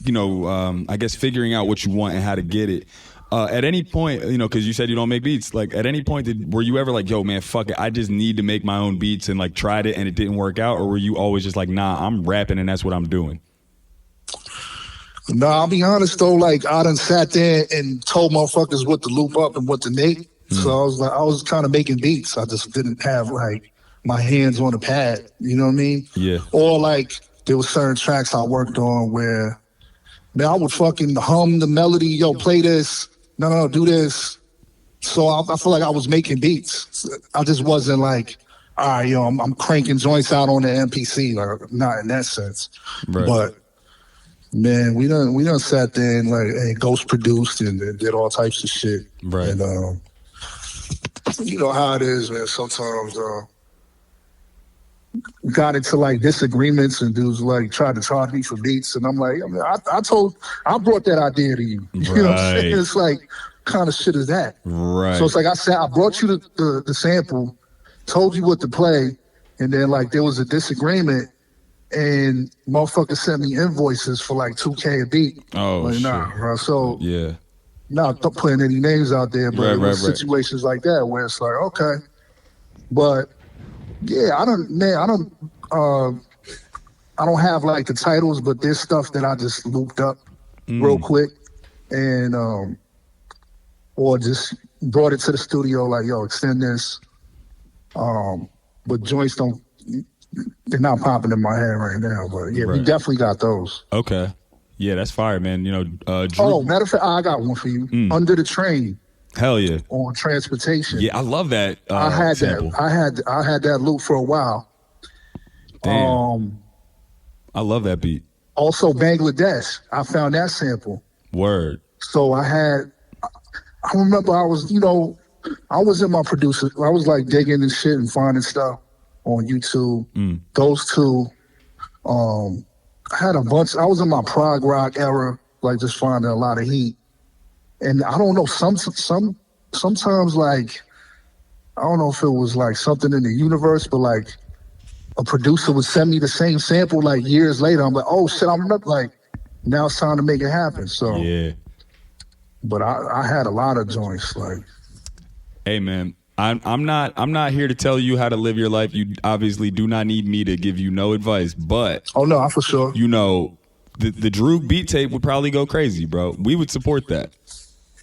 [SPEAKER 1] I guess figuring out what you want and how to get it. At any point, because you said you don't make beats, like at any point were you ever like, yo, man, fuck it, I just need to make my own beats, and like tried it and it didn't work out? Or were you always just like, nah, I'm rapping and that's what I'm doing?
[SPEAKER 2] No, I'll be honest though, like I done sat there and told motherfuckers what to loop up and what to make. So I was kind of making beats. I just didn't have like my hands on the pad, you know what I mean?
[SPEAKER 1] Yeah.
[SPEAKER 2] Or like there were certain tracks I worked on where, man, I would fucking hum the melody, yo, play this. No, do this. So I feel like I was making beats. I just wasn't like, all right, yo, I'm cranking joints out on the MPC, like not in that sense. Right. But man, we done sat there and like, hey, Ghost produced and did all types of shit.
[SPEAKER 1] Right.
[SPEAKER 2] And you know how it is, man. Sometimes got into like disagreements and dudes like tried to charge me for beats, and I'm like, I mean, I brought that idea to you. You know what I'm saying? It's like, kind of shit is that? Right. So it's like I brought you the sample, told you what to play, and then like there was a disagreement, and motherfuckers sent me invoices for like $2K a beat.
[SPEAKER 1] Oh,
[SPEAKER 2] like,
[SPEAKER 1] shit.
[SPEAKER 2] Nah, bro. So
[SPEAKER 1] yeah.
[SPEAKER 2] Not putting any names out there, but situations like that where it's like, okay, but Yeah, I don't have like the titles, but there's stuff that I just looped up real quick and or just brought it to the studio like, yo, extend this. But joints they're not popping in my head right now, but yeah, we definitely got those.
[SPEAKER 1] Okay. Yeah, that's fire, man. You know, Droog.
[SPEAKER 2] Oh, matter of fact, I got one for you. Under the Train.
[SPEAKER 1] Hell yeah.
[SPEAKER 2] On Transportation.
[SPEAKER 1] Yeah, I love that.
[SPEAKER 2] I had
[SPEAKER 1] sample.
[SPEAKER 2] that. I had that loop for a while.
[SPEAKER 1] Damn. I love that beat.
[SPEAKER 2] Also Bangladesh. I found that sample.
[SPEAKER 1] Word.
[SPEAKER 2] So I remember I was in my producer. I was like digging and shit and finding stuff on YouTube. Those two. I had a bunch. I was in my prog rock era, like just finding a lot of heat. And I don't know, sometimes like, I don't know if it was like something in the universe, but like a producer would send me the same sample like years later. I'm like, oh shit, I'm not like, now it's time to make it happen. So
[SPEAKER 1] yeah.
[SPEAKER 2] But I had a lot of joints like.
[SPEAKER 1] Hey man, I'm not here to tell you how to live your life. You obviously do not need me to give you no advice, but
[SPEAKER 2] oh no, for sure.
[SPEAKER 1] You know, the Droog beat tape would probably go crazy, bro. We would support that.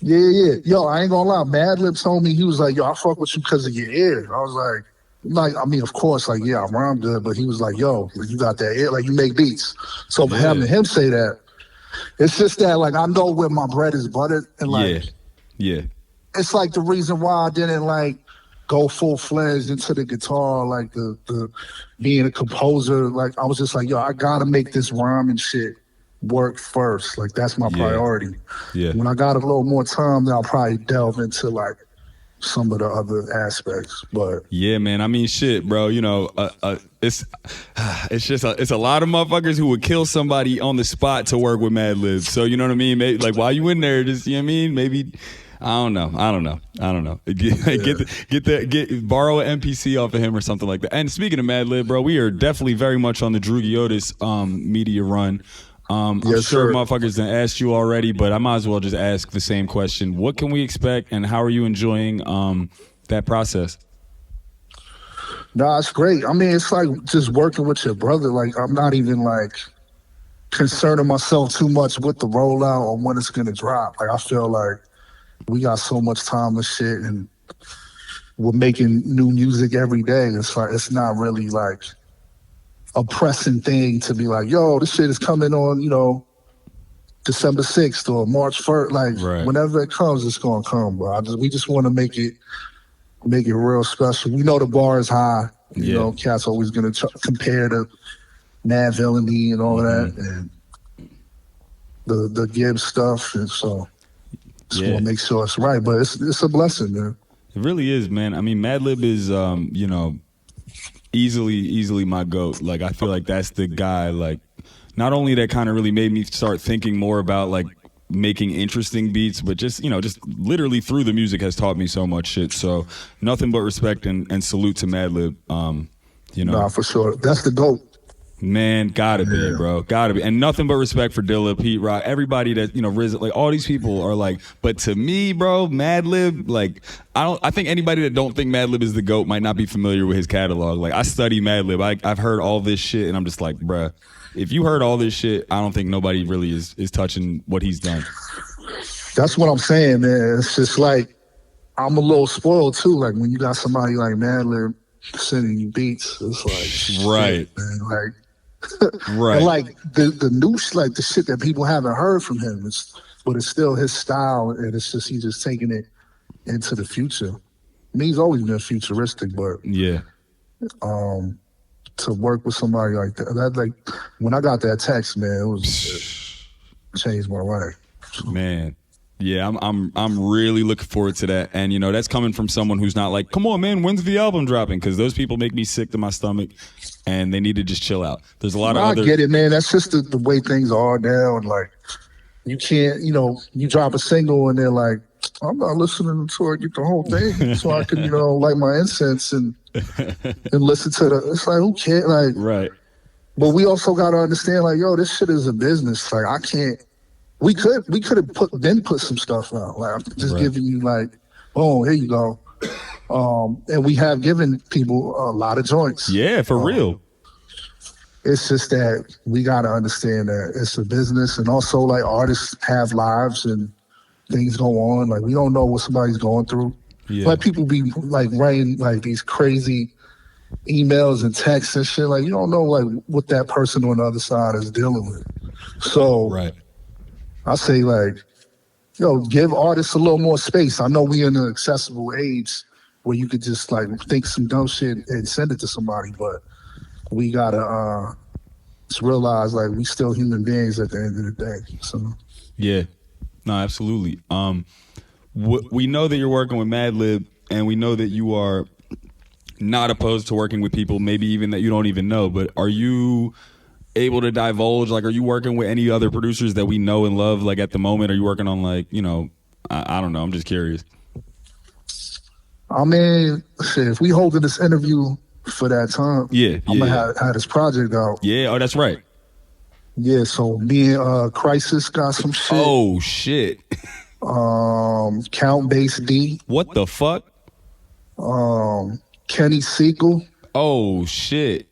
[SPEAKER 2] Yeah. Yo, I ain't gonna lie. Madlib told me, he was like, yo, I fuck with you because of your ear. I was like, I mean, of course, like, yeah, I rhyme good, but he was like, yo, you got that ear, like you make beats. So for having him say that, it's just that, like, I know where my bread is buttered, and like,
[SPEAKER 1] yeah.
[SPEAKER 2] It's like the reason why I didn't like go full-fledged into the guitar, like the being a composer. Like, I was just like, yo, I gotta make this rhyming shit work first. Like, that's my priority.
[SPEAKER 1] Yeah.
[SPEAKER 2] When I got a little more time, then I'll probably delve into like some of the other aspects. But
[SPEAKER 1] yeah, man. I mean, shit, bro. You know, it's just it's a lot of motherfuckers who would kill somebody on the spot to work with Madlib. So you know what I mean? Maybe, like, while you in there, just, you know what I mean? Maybe. I don't know. Get borrow an MPC off of him or something like that. And speaking of Madlib, bro, we are definitely very much on the Droogiotis media run. I'm sure motherfuckers done asked you already, but I might as well just ask the same question. What can we expect, and how are you enjoying that process?
[SPEAKER 2] Nah, it's great. I mean, it's like just working with your brother. Like, I'm not even like concerning myself too much with the rollout or when it's gonna drop. Like, I feel like we got so much time and shit, and we're making new music every day. It's like, it's not really like a pressing thing to be like, yo, this shit is coming on, you know, December 6th or March 1st. Like, whenever it comes, it's gonna come. But we just want to make it real special. We know the bar is high. You know, cats always gonna compare to Mad Villainy and all that, and the Gibbs stuff, and so just want to make sure it's right. But it's a blessing, man.
[SPEAKER 1] It really is, man. I mean, Madlib is, you know, easily my GOAT. Like, I feel like that's the guy, like, not only that kind of really made me start thinking more about like making interesting beats, but just, you know, just literally through the music has taught me so much shit. So nothing but respect and salute to Madlib. You know,
[SPEAKER 2] nah, for sure, that's the GOAT.
[SPEAKER 1] Man, gotta be, bro. Gotta be. And nothing but respect for Dilla, Pete Rock, everybody that, you know, RZA, like, all these people are like, but to me, bro, Madlib, like, I think anybody that don't think Madlib is the GOAT might not be familiar with his catalog. Like, I study Madlib. I've heard all this shit, and I'm just like, bruh, if you heard all this shit, I don't think nobody really is touching what he's done.
[SPEAKER 2] That's what I'm saying, man. It's just like, I'm a little spoiled too. Like, when you got somebody like Madlib sending you beats, it's like,
[SPEAKER 1] right,
[SPEAKER 2] shit, man. Like,
[SPEAKER 1] right.
[SPEAKER 2] And like the new, like the shit that people haven't heard from him, but it's still his style, and it's just, he's just taking it into the future. I mean, he's always been futuristic, but to work with somebody like that, like, when I got that text, man, it changed my life.
[SPEAKER 1] Man. Yeah, I'm really looking forward to that. And, you know, that's coming from someone who's not like, come on, man, when's the album dropping? Because those people make me sick to my stomach, and they need to just chill out. There's a lot of other...
[SPEAKER 2] I get it, man. That's just the way things are now. And, like, you can't, you know, you drop a single and they're like, I'm not listening to it, get the whole thing so I can, you know, light my incense and listen to the... It's like, who cares? Like,
[SPEAKER 1] right.
[SPEAKER 2] But we also got to understand, like, yo, this shit is a business. Like, I can't... We could have put some stuff out. Like, I'm just giving you like, oh, here you go. And we have given people a lot of joints.
[SPEAKER 1] Yeah, for real.
[SPEAKER 2] It's just that we got to understand that it's a business, and also like artists have lives and things go on. Like we don't know what somebody's going through.
[SPEAKER 1] Yeah.
[SPEAKER 2] Like people be like writing like these crazy emails and texts and shit. Like you don't know like what that person on the other side is dealing with. So
[SPEAKER 1] Right.
[SPEAKER 2] I say like, give artists a little more space. I know we in an accessible age where you could just like think some dumb shit and send it to somebody, but we gotta just realize like we still human beings at the end of the day. So
[SPEAKER 1] Yeah. No, absolutely. We know that you're working with Madlib, and we know that you are not opposed to working with people, maybe even that you don't even know. But are you able to divulge? Like, are you working with any other producers that we know and love? Like at the moment, are you working on like, I don't know. I'm just curious.
[SPEAKER 2] I mean, shit, if we holding this interview for that time, I'm gonna have this project out.
[SPEAKER 1] Yeah. Oh, that's right.
[SPEAKER 2] Yeah. So me and Crisis got some shit.
[SPEAKER 1] Oh shit.
[SPEAKER 2] Count Bass D.
[SPEAKER 1] What the fuck?
[SPEAKER 2] Kenny Sequel.
[SPEAKER 1] Oh shit.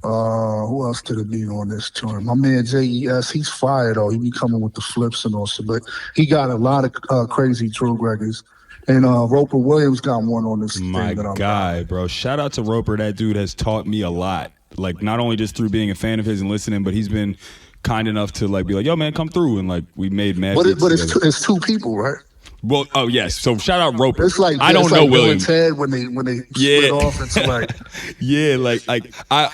[SPEAKER 2] Who else did it be on this joint? My man JES, he's fired though. He be coming with the flips and all shit, but he got a lot of crazy Droog records. And Roper Williams got one on this
[SPEAKER 1] My
[SPEAKER 2] thing that I'm
[SPEAKER 1] guy, bro. Shout out to Roper. That dude has taught me a lot. Like not only just through being a fan of his and listening, but he's been kind enough to like be like, yo man, come through, and like we made mad.
[SPEAKER 2] But it's two people, right?
[SPEAKER 1] Well, oh yes. So shout out Roper.
[SPEAKER 2] It's like
[SPEAKER 1] I don't know
[SPEAKER 2] like
[SPEAKER 1] William.
[SPEAKER 2] Ted when they split off into like
[SPEAKER 1] yeah, like I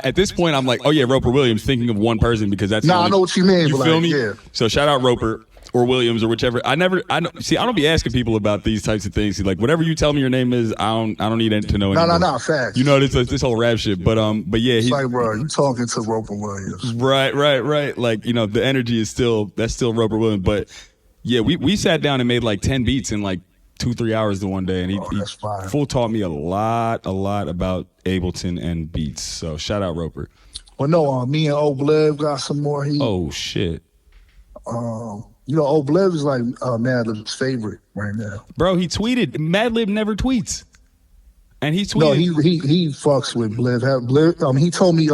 [SPEAKER 1] at this point I'm like, oh yeah, Roper Williams, thinking of one person because that's
[SPEAKER 2] I know what you mean.
[SPEAKER 1] You
[SPEAKER 2] but
[SPEAKER 1] feel
[SPEAKER 2] like,
[SPEAKER 1] me?
[SPEAKER 2] Yeah.
[SPEAKER 1] So shout out Roper or Williams or whichever. I don't be asking people about these types of things. Like whatever you tell me your name is, I don't need to know anymore.
[SPEAKER 2] No, facts.
[SPEAKER 1] You know this whole rap shit, but yeah,
[SPEAKER 2] it's like, bro, you talking to Roper Williams.
[SPEAKER 1] Right. Like, the energy is still Roper Williams, but yeah, we sat down and made like 10 beats in like 2-3 hours the one day, and he full taught me a lot about Ableton and beats. So shout out Roper.
[SPEAKER 2] Well, no, me and Obliv got some more heat.
[SPEAKER 1] Oh shit.
[SPEAKER 2] Obliv is like Madlib's favorite right now.
[SPEAKER 1] Bro, he tweeted. Madlib never tweets, and he tweeted.
[SPEAKER 2] No, he fucks with Bliv. He told me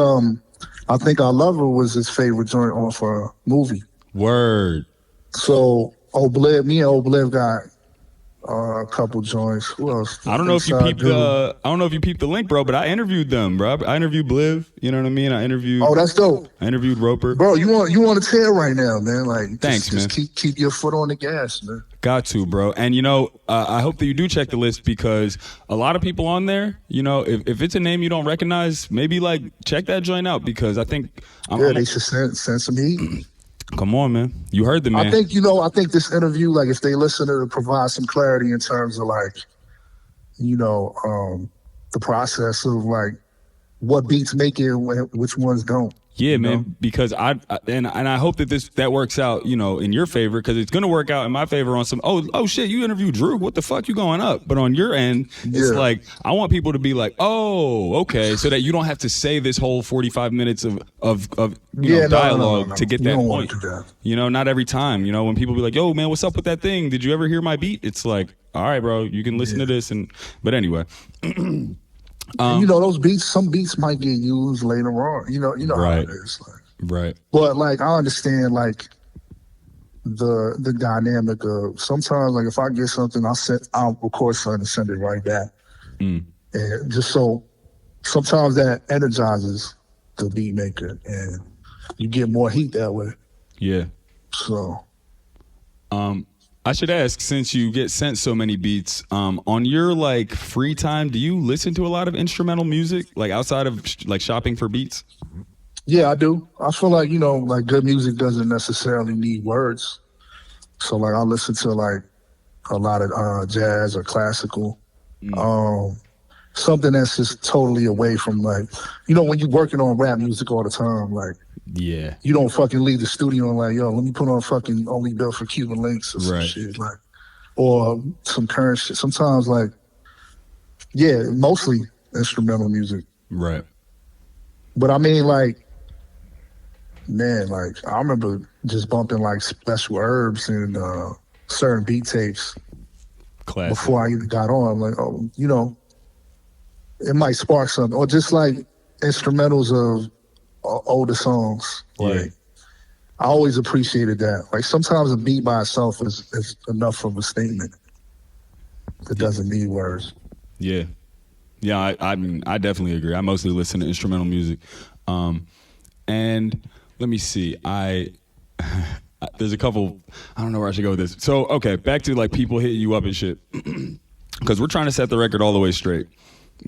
[SPEAKER 2] I think I Love Her was his favorite joint off a movie.
[SPEAKER 1] Word.
[SPEAKER 2] So me and Obliv got a couple joints. Who else?
[SPEAKER 1] I don't know if you peeped the link, bro, but I interviewed them, bro. I interviewed Bliv. You know what I mean?
[SPEAKER 2] Oh, that's dope.
[SPEAKER 1] I interviewed Roper.
[SPEAKER 2] Bro, you want to tear right now, man. Like,
[SPEAKER 1] thanks, man.
[SPEAKER 2] Just keep your foot on the gas, man.
[SPEAKER 1] Got to, bro. And I hope that you do check the list, because a lot of people on there, if it's a name you don't recognize, maybe like check that joint out, because I think
[SPEAKER 2] they should send some heat.
[SPEAKER 1] Come on, man. You heard the man.
[SPEAKER 2] I think this interview, like, if they listen to it, provide some clarity in terms of like, the process of like what beats make it and which ones don't.
[SPEAKER 1] Yeah, man. Because I hope that works out, in your favor, because it's gonna work out in my favor on some. Oh shit, you interviewed Droog. What the fuck, you going up? But on your end, it's like I want people to be like, oh, okay, so that you don't have to say this whole 45 minutes of dialogue to get that point. Not every time. When people be like, yo, man, what's up with that thing? Did you ever hear my beat? It's like, all right, bro, you can listen to this. But anyway.
[SPEAKER 2] Those beats, some beats might get used later on. You know
[SPEAKER 1] right.
[SPEAKER 2] How it is. Like.
[SPEAKER 1] Right.
[SPEAKER 2] But like I understand like the dynamic of sometimes like if I get something, I'll record something and send it right back. And just so sometimes that energizes the beat maker and you get more heat that way.
[SPEAKER 1] Yeah.
[SPEAKER 2] So
[SPEAKER 1] I should ask, since you get sent so many beats, on your like free time, do you listen to a lot of instrumental music, like outside of like shopping for beats?
[SPEAKER 2] Yeah, I do. I feel like, like good music doesn't necessarily need words. So like I listen to like a lot of jazz or classical. Something that's just totally away from like, when you're working on rap music all the time, like,
[SPEAKER 1] yeah,
[SPEAKER 2] you don't fucking leave the studio and like, yo, let me put on fucking Only Built for Cuban Links or some shit, like, or some current shit. Sometimes like, yeah, mostly instrumental music.
[SPEAKER 1] Right.
[SPEAKER 2] But I mean, like, man, like I remember just bumping like Special Herbs and certain beat tapes.
[SPEAKER 1] Classic.
[SPEAKER 2] before I even got on. I'm like, oh, you know, it might spark something, or just like instrumentals of older songs. Like, I always appreciated that. Like, sometimes a beat by itself is enough of a statement. It doesn't need words.
[SPEAKER 1] Yeah. Yeah, I mean, I definitely agree. I mostly listen to instrumental music. And let me see. There's a couple, I don't know where I should go with this. So, okay, back to like people hitting you up and shit. Because we're trying to set the record all the way straight.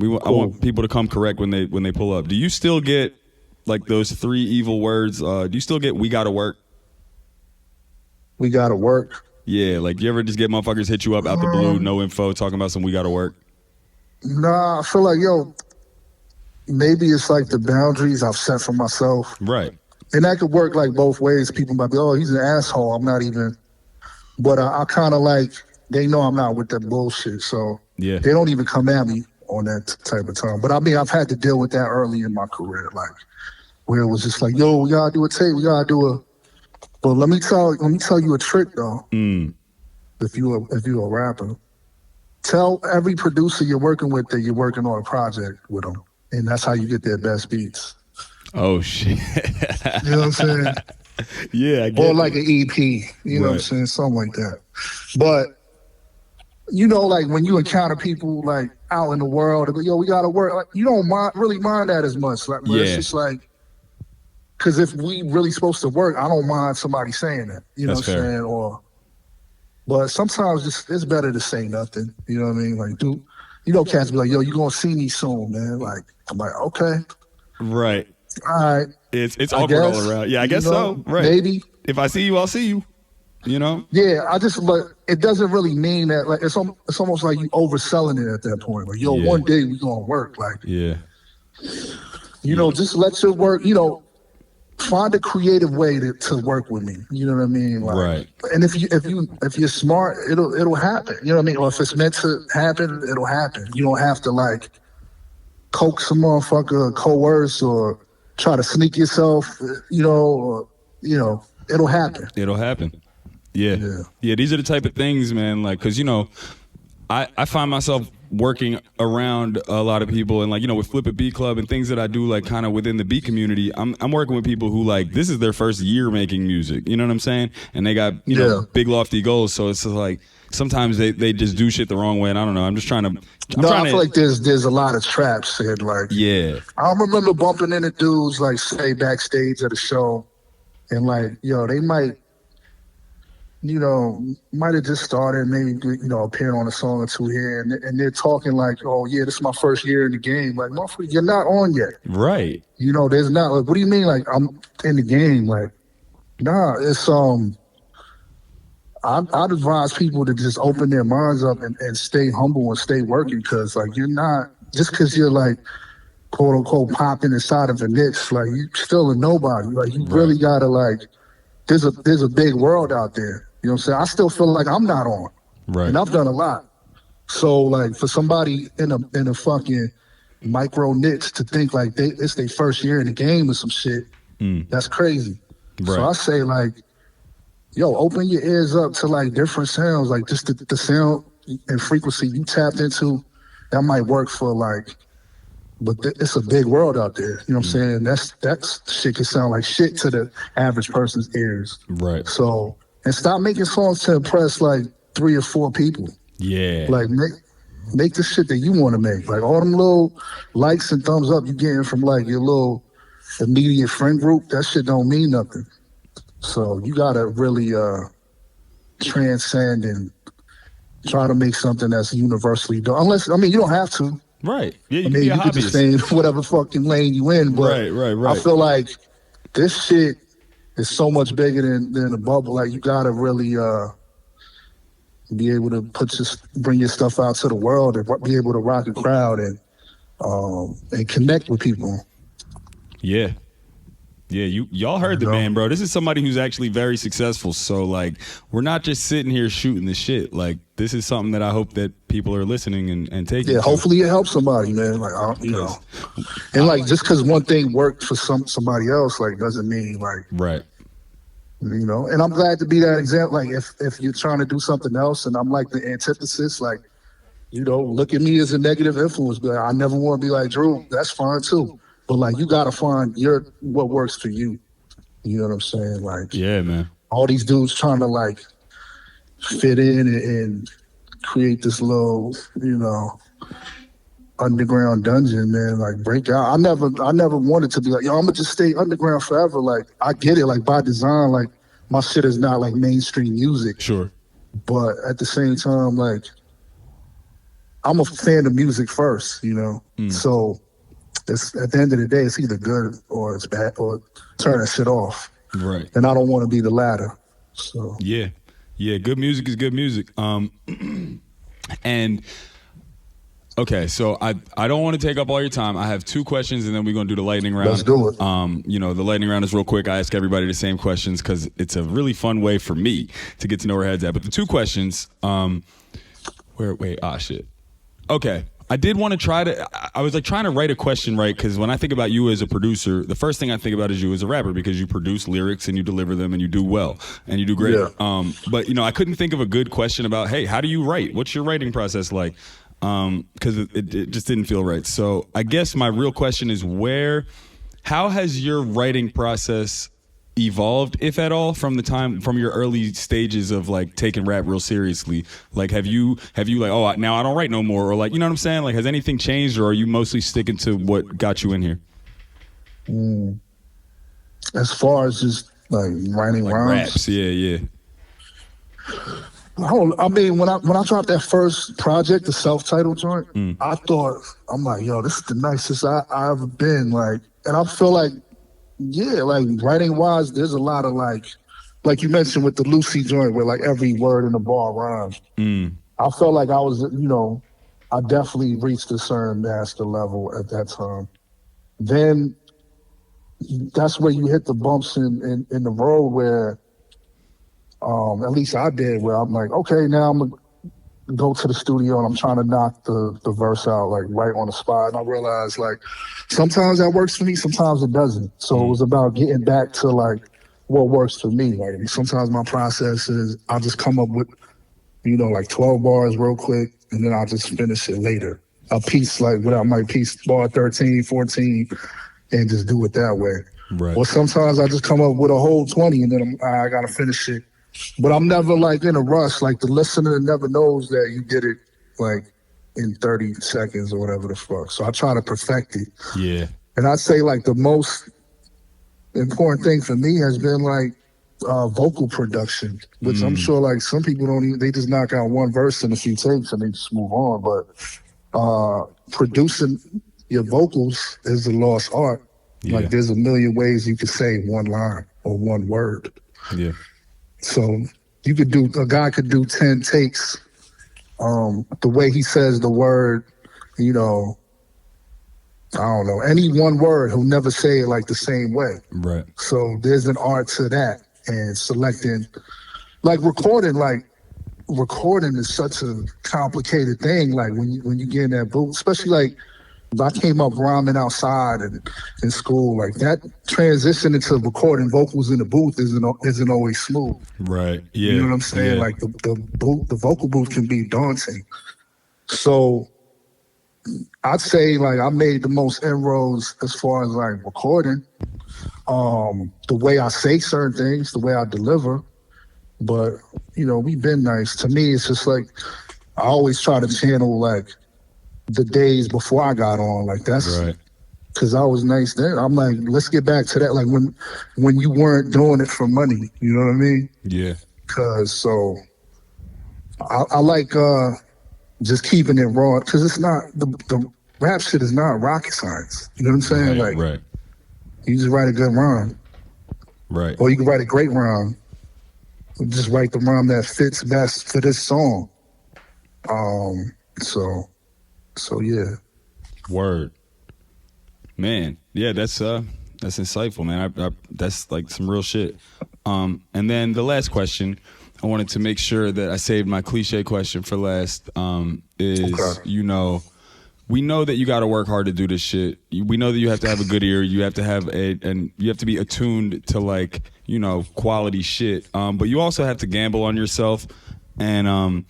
[SPEAKER 1] I want people to come correct when they pull up. Do you still get like those 3 evil words? Do you still get "we gotta work"?
[SPEAKER 2] We gotta work.
[SPEAKER 1] Yeah, like you ever just get motherfuckers hit you up out the blue, no info, talking about some "we gotta work"?
[SPEAKER 2] Nah, I feel like, yo, maybe it's like the boundaries I've set for myself.
[SPEAKER 1] Right.
[SPEAKER 2] And that could work like both ways. People might be, oh, he's an asshole. I'm not even. But I kind of like, they know I'm not with that bullshit. So
[SPEAKER 1] yeah,
[SPEAKER 2] they don't even come at me on that type of time. But I mean, I've had to deal with that early in my career, like where it was just like, yo, we gotta do a tape, we gotta do a. But let me tell you a trick though. If you a rapper, tell every producer you're working with that you're working on a project with them, and that's how you get their best beats.
[SPEAKER 1] Oh shit.
[SPEAKER 2] You know what I'm saying?
[SPEAKER 1] Yeah, I get
[SPEAKER 2] or like an EP. You know what I'm saying? Something like that. But you know, like when you encounter people like out in the world, they go, yo, we gotta work. Like, you don't really mind that as much. Like, it's just like, because if we really supposed to work, I don't mind somebody saying that. You know what I'm saying? But sometimes it's better to say nothing. You know what I mean? Like, dude, you know, cats be like, yo, you gonna see me soon, man. Like, I'm like, okay.
[SPEAKER 1] Right.
[SPEAKER 2] All right.
[SPEAKER 1] It's awkward all around. Yeah, I guess so. Right.
[SPEAKER 2] Maybe.
[SPEAKER 1] If I see you, I'll see you. You know?
[SPEAKER 2] Yeah, but it doesn't really mean that. Like, it's almost like you overselling it at that point. Like, yo, one day we gonna work. Like, you know, just let your work. You know, find a creative way to work with me. You know what I mean? Like,
[SPEAKER 1] right.
[SPEAKER 2] And if you're smart, it'll happen. You know what I mean? Or if it's meant to happen, it'll happen. You don't have to like coax a motherfucker, coerce, or try to sneak yourself. You know, or, you know, it'll happen.
[SPEAKER 1] It'll happen. Yeah. These are the type of things, man. Like, cause you know, I find myself working around a lot of people, and like, you know, with Flip It Beat Club and things that I do, like kind of within the beat community, I'm working with people who like, this is their first year making music. You know what I'm saying? And they got, you know, big lofty goals. So it's just like, sometimes they just do shit the wrong way. And I don't know. I'm just trying to.
[SPEAKER 2] I feel like there's a lot of traps and like.
[SPEAKER 1] Yeah.
[SPEAKER 2] I remember bumping into dudes like say backstage at a show, and like, yo, they might have just started, maybe, you know, appearing on a song or two here, and they're talking like, oh yeah, this is my first year in the game. Like, motherfucker, you're not on yet.
[SPEAKER 1] Right.
[SPEAKER 2] You know, there's not, like, what do you mean? Like, I'm in the game. Like, nah, it's, I'd advise people to just open their minds up and stay humble and stay working, because like, you're not, just because you're like, quote unquote, popping inside of a niche, like, you still a nobody. Like, you really gotta like, there's a big world out there. You know what I'm saying? I still feel like I'm not on. Right. And I've done a lot. So like, for somebody in a fucking micro niche to think like it's their first year in the game or some shit, that's crazy. Right. So I say like, yo, open your ears up to like different sounds, like just the sound and frequency you tapped into, that might work for like, but it's a big world out there. You know what I'm saying? That shit can sound like shit to the average person's ears. Right. So, and stop making songs to impress like 3 or 4 people. Yeah. Like make the shit that you want to make. Like all them little likes and thumbs up you getting from like your little immediate friend group, that shit don't mean nothing. So you gotta really transcend and try to make something that's universally done. Unless, I mean, you don't have to. Right. Yeah, you can be a hobbyist. You can just stay in whatever fucking lane you in. But right. I feel like this shit is so much bigger than a bubble. Like, you gotta really be able to bring your stuff out to the world and be able to rock a crowd and connect with people. Yeah. Yeah, y'all heard the man, bro. This is somebody who's actually very successful. So, like, we're not just sitting here shooting the shit. Like, this is something that I hope that people are listening and taking. Yeah, hopefully it helps somebody, man. Like, you know, and like, just because one thing worked for somebody else, like, doesn't mean like, right. You know, and I'm glad to be that example. Like if you're trying to do something else and I'm like the antithesis, like, you know, look at me as a negative influence, but I never want to be like Droog. That's fine too. But like, you got to find what works for you. You know what I'm saying? Like,
[SPEAKER 1] Yeah, man.
[SPEAKER 2] all these dudes trying to like fit in and create this little, you know, underground dungeon, man. Like, break out. I never wanted to be like, yo, I'm gonna just stay underground forever. Like, I get it. Like, by design, like my shit is not like mainstream music.
[SPEAKER 1] Sure.
[SPEAKER 2] But at the same time, like, I'm a fan of music first, you know. So it's at the end of the day, it's either good or it's bad, or turn that shit off.
[SPEAKER 1] Right.
[SPEAKER 2] And I don't want to be the latter. So
[SPEAKER 1] yeah, good music is good music. And okay, so I don't want to take up all your time. I have 2 questions, and then we're gonna do the lightning round.
[SPEAKER 2] Let's do it.
[SPEAKER 1] You know, the lightning round is real quick. I ask everybody the same questions because it's a really fun way for me to get to know where heads at. But the 2 questions, shit. Okay. I did want to I was like trying to write a question right, because when I think about you as a producer, the first thing I think about is you as a rapper, because you produce lyrics and you deliver them and you do well and you do great.
[SPEAKER 2] Yeah.
[SPEAKER 1] But, you know, I couldn't think of a good question about, hey, how do you write? What's your writing process like? Because it just didn't feel right. So I guess my real question is how has your writing process evolved, if at all, from your early stages of like taking rap real seriously? Like, have you like, oh, now I don't write no more, or like, you know what I'm saying? Like, has anything changed, or are you mostly sticking to what got you in here?
[SPEAKER 2] As far as just like writing
[SPEAKER 1] like
[SPEAKER 2] rhymes,
[SPEAKER 1] raps, yeah.
[SPEAKER 2] I mean, when I dropped that first project, the self-titled joint, I thought, I'm like, yo, this is the nicest I ever been. Like, and I feel like, yeah, like writing wise, there's a lot of like you mentioned with the Lucy joint, where like every word in the bar rhymes. I felt like I was, you know, I definitely reached a certain master level at that time. Then that's where you hit the bumps in the road where, at least I did, where I'm like, okay, now I'm gonna go to the studio and I'm trying to knock the verse out like right on the spot. And I realized like sometimes that works for me, sometimes it doesn't. So it was about getting back to like what works for me. Like sometimes my process is I'll just come up with, you know, like 12 bars real quick, and then I'll just finish it later. A piece like without my piece bar 13, 14, and just do it that way.
[SPEAKER 1] Right.
[SPEAKER 2] Or sometimes I just come up with a whole 20 and then I gotta finish it. But I'm never like in a rush. Like the listener never knows that you did it like in 30 seconds or whatever the fuck. So I try to perfect it.
[SPEAKER 1] Yeah.
[SPEAKER 2] And I'd say like the most important thing for me has been like vocal production, which I'm sure like some people don't even, they just knock out one verse in a few takes and they just move on. But producing your vocals is a lost art.
[SPEAKER 1] Yeah.
[SPEAKER 2] Like there's a million ways you could say one line or one word.
[SPEAKER 1] Yeah.
[SPEAKER 2] So a guy could do 10 takes. The way he says the word, you know, I don't know, any one word, he'll never say it like the same way.
[SPEAKER 1] Right.
[SPEAKER 2] So there's an art to that, and selecting, like recording is such a complicated thing. Like when you get in that booth, especially like if I came up rhyming outside and in school, like that transition into recording vocals in the booth isn't always smooth.
[SPEAKER 1] Right. Yeah.
[SPEAKER 2] You know what I'm saying?
[SPEAKER 1] Yeah.
[SPEAKER 2] Like the vocal booth can be daunting. So I'd say like I made the most inroads as far as like recording, the way I say certain things, the way I deliver. But, you know, we've been nice. To me, it's just like I always try to channel like the days before I got on. Like that's
[SPEAKER 1] right.
[SPEAKER 2] Because I was nice then. I'm like, let's get back to that. Like when you weren't doing it for money, you know what I mean?
[SPEAKER 1] Yeah.
[SPEAKER 2] Because so I like just keeping it raw. Because it's not, the rap shit is not rocket science. You know what I'm saying?
[SPEAKER 1] Right,
[SPEAKER 2] like,
[SPEAKER 1] right.
[SPEAKER 2] You just write a good rhyme.
[SPEAKER 1] Right.
[SPEAKER 2] Or you can write a great rhyme. Just write the rhyme that fits best for this song. So yeah.
[SPEAKER 1] Word. Man, yeah, that's insightful, man. I that's like some real shit. And then the last question, I wanted to make sure that I saved my cliche question for last. Is
[SPEAKER 2] okay.
[SPEAKER 1] You know, we know that you got to work hard to do this shit. We know that you have to have a good ear. You have to have and you have to be attuned to like quality shit. But you also have to gamble on yourself. And I'm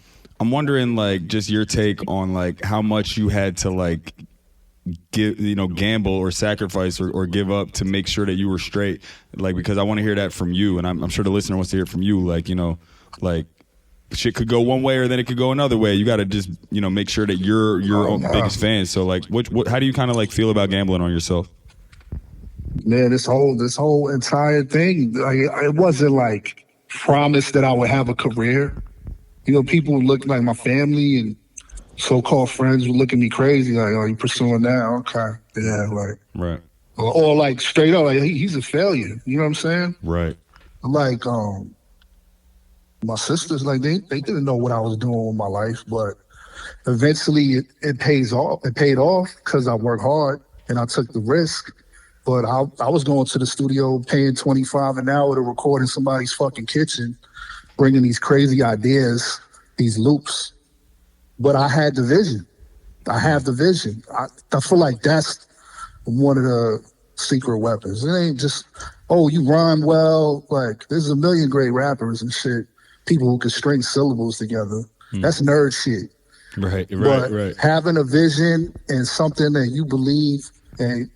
[SPEAKER 1] wondering, like, just your take on, like, how much you had to, like, gamble or sacrifice or give up to make sure that you were straight. Like, because I want to hear that from you. And I'm sure the listener wants to hear it from you. Like, like, shit could go one way or then it could go another way. You got to just, make sure that you're your own biggest fan. So, like, how do you kind of, like, feel about gambling on yourself?
[SPEAKER 2] Man, this whole entire thing, like, it wasn't like promised that I would have a career. People look like my family and so-called friends would look at me crazy, like, "Oh, you pursuing that? Okay, yeah, like,
[SPEAKER 1] right."
[SPEAKER 2] Or like straight up, like, he's a failure. You know what I'm saying?
[SPEAKER 1] Right.
[SPEAKER 2] Like, my sisters, like, they didn't know what I was doing with my life, but eventually it pays off. It paid off because I worked hard and I took the risk. But I was going to the studio paying $25 an hour to record in somebody's fucking kitchen, bringing these crazy ideas, these loops. But I had the vision. I have the vision. I feel like that's one of the secret weapons. It ain't just, oh, you rhyme well. Like, there's a million great rappers and shit, people who can string syllables together. That's nerd shit.
[SPEAKER 1] Right.
[SPEAKER 2] But having a vision and something that you believe, and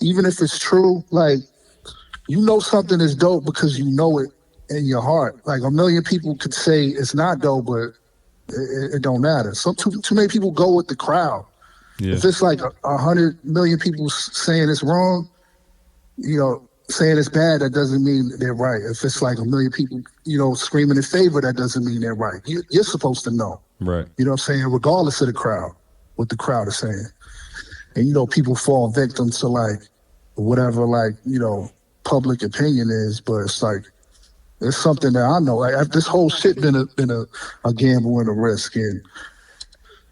[SPEAKER 2] even if it's true, like, something is dope because you know it in your heart. Like, a million people could say it's not dope, but it don't matter. So too many people go with the crowd. Yeah. If it's like 100 million people saying it's wrong, saying it's bad, that doesn't mean they're right. If it's like 1 million people, screaming in favor, that doesn't mean they're right. You're supposed to know.
[SPEAKER 1] Right.
[SPEAKER 2] You know what I'm saying? Regardless of the crowd, what the crowd is saying. And, people fall victim to, like, whatever, like, public opinion is, but it's like, it's something that I know. Like, this whole shit been a gamble and a risk. And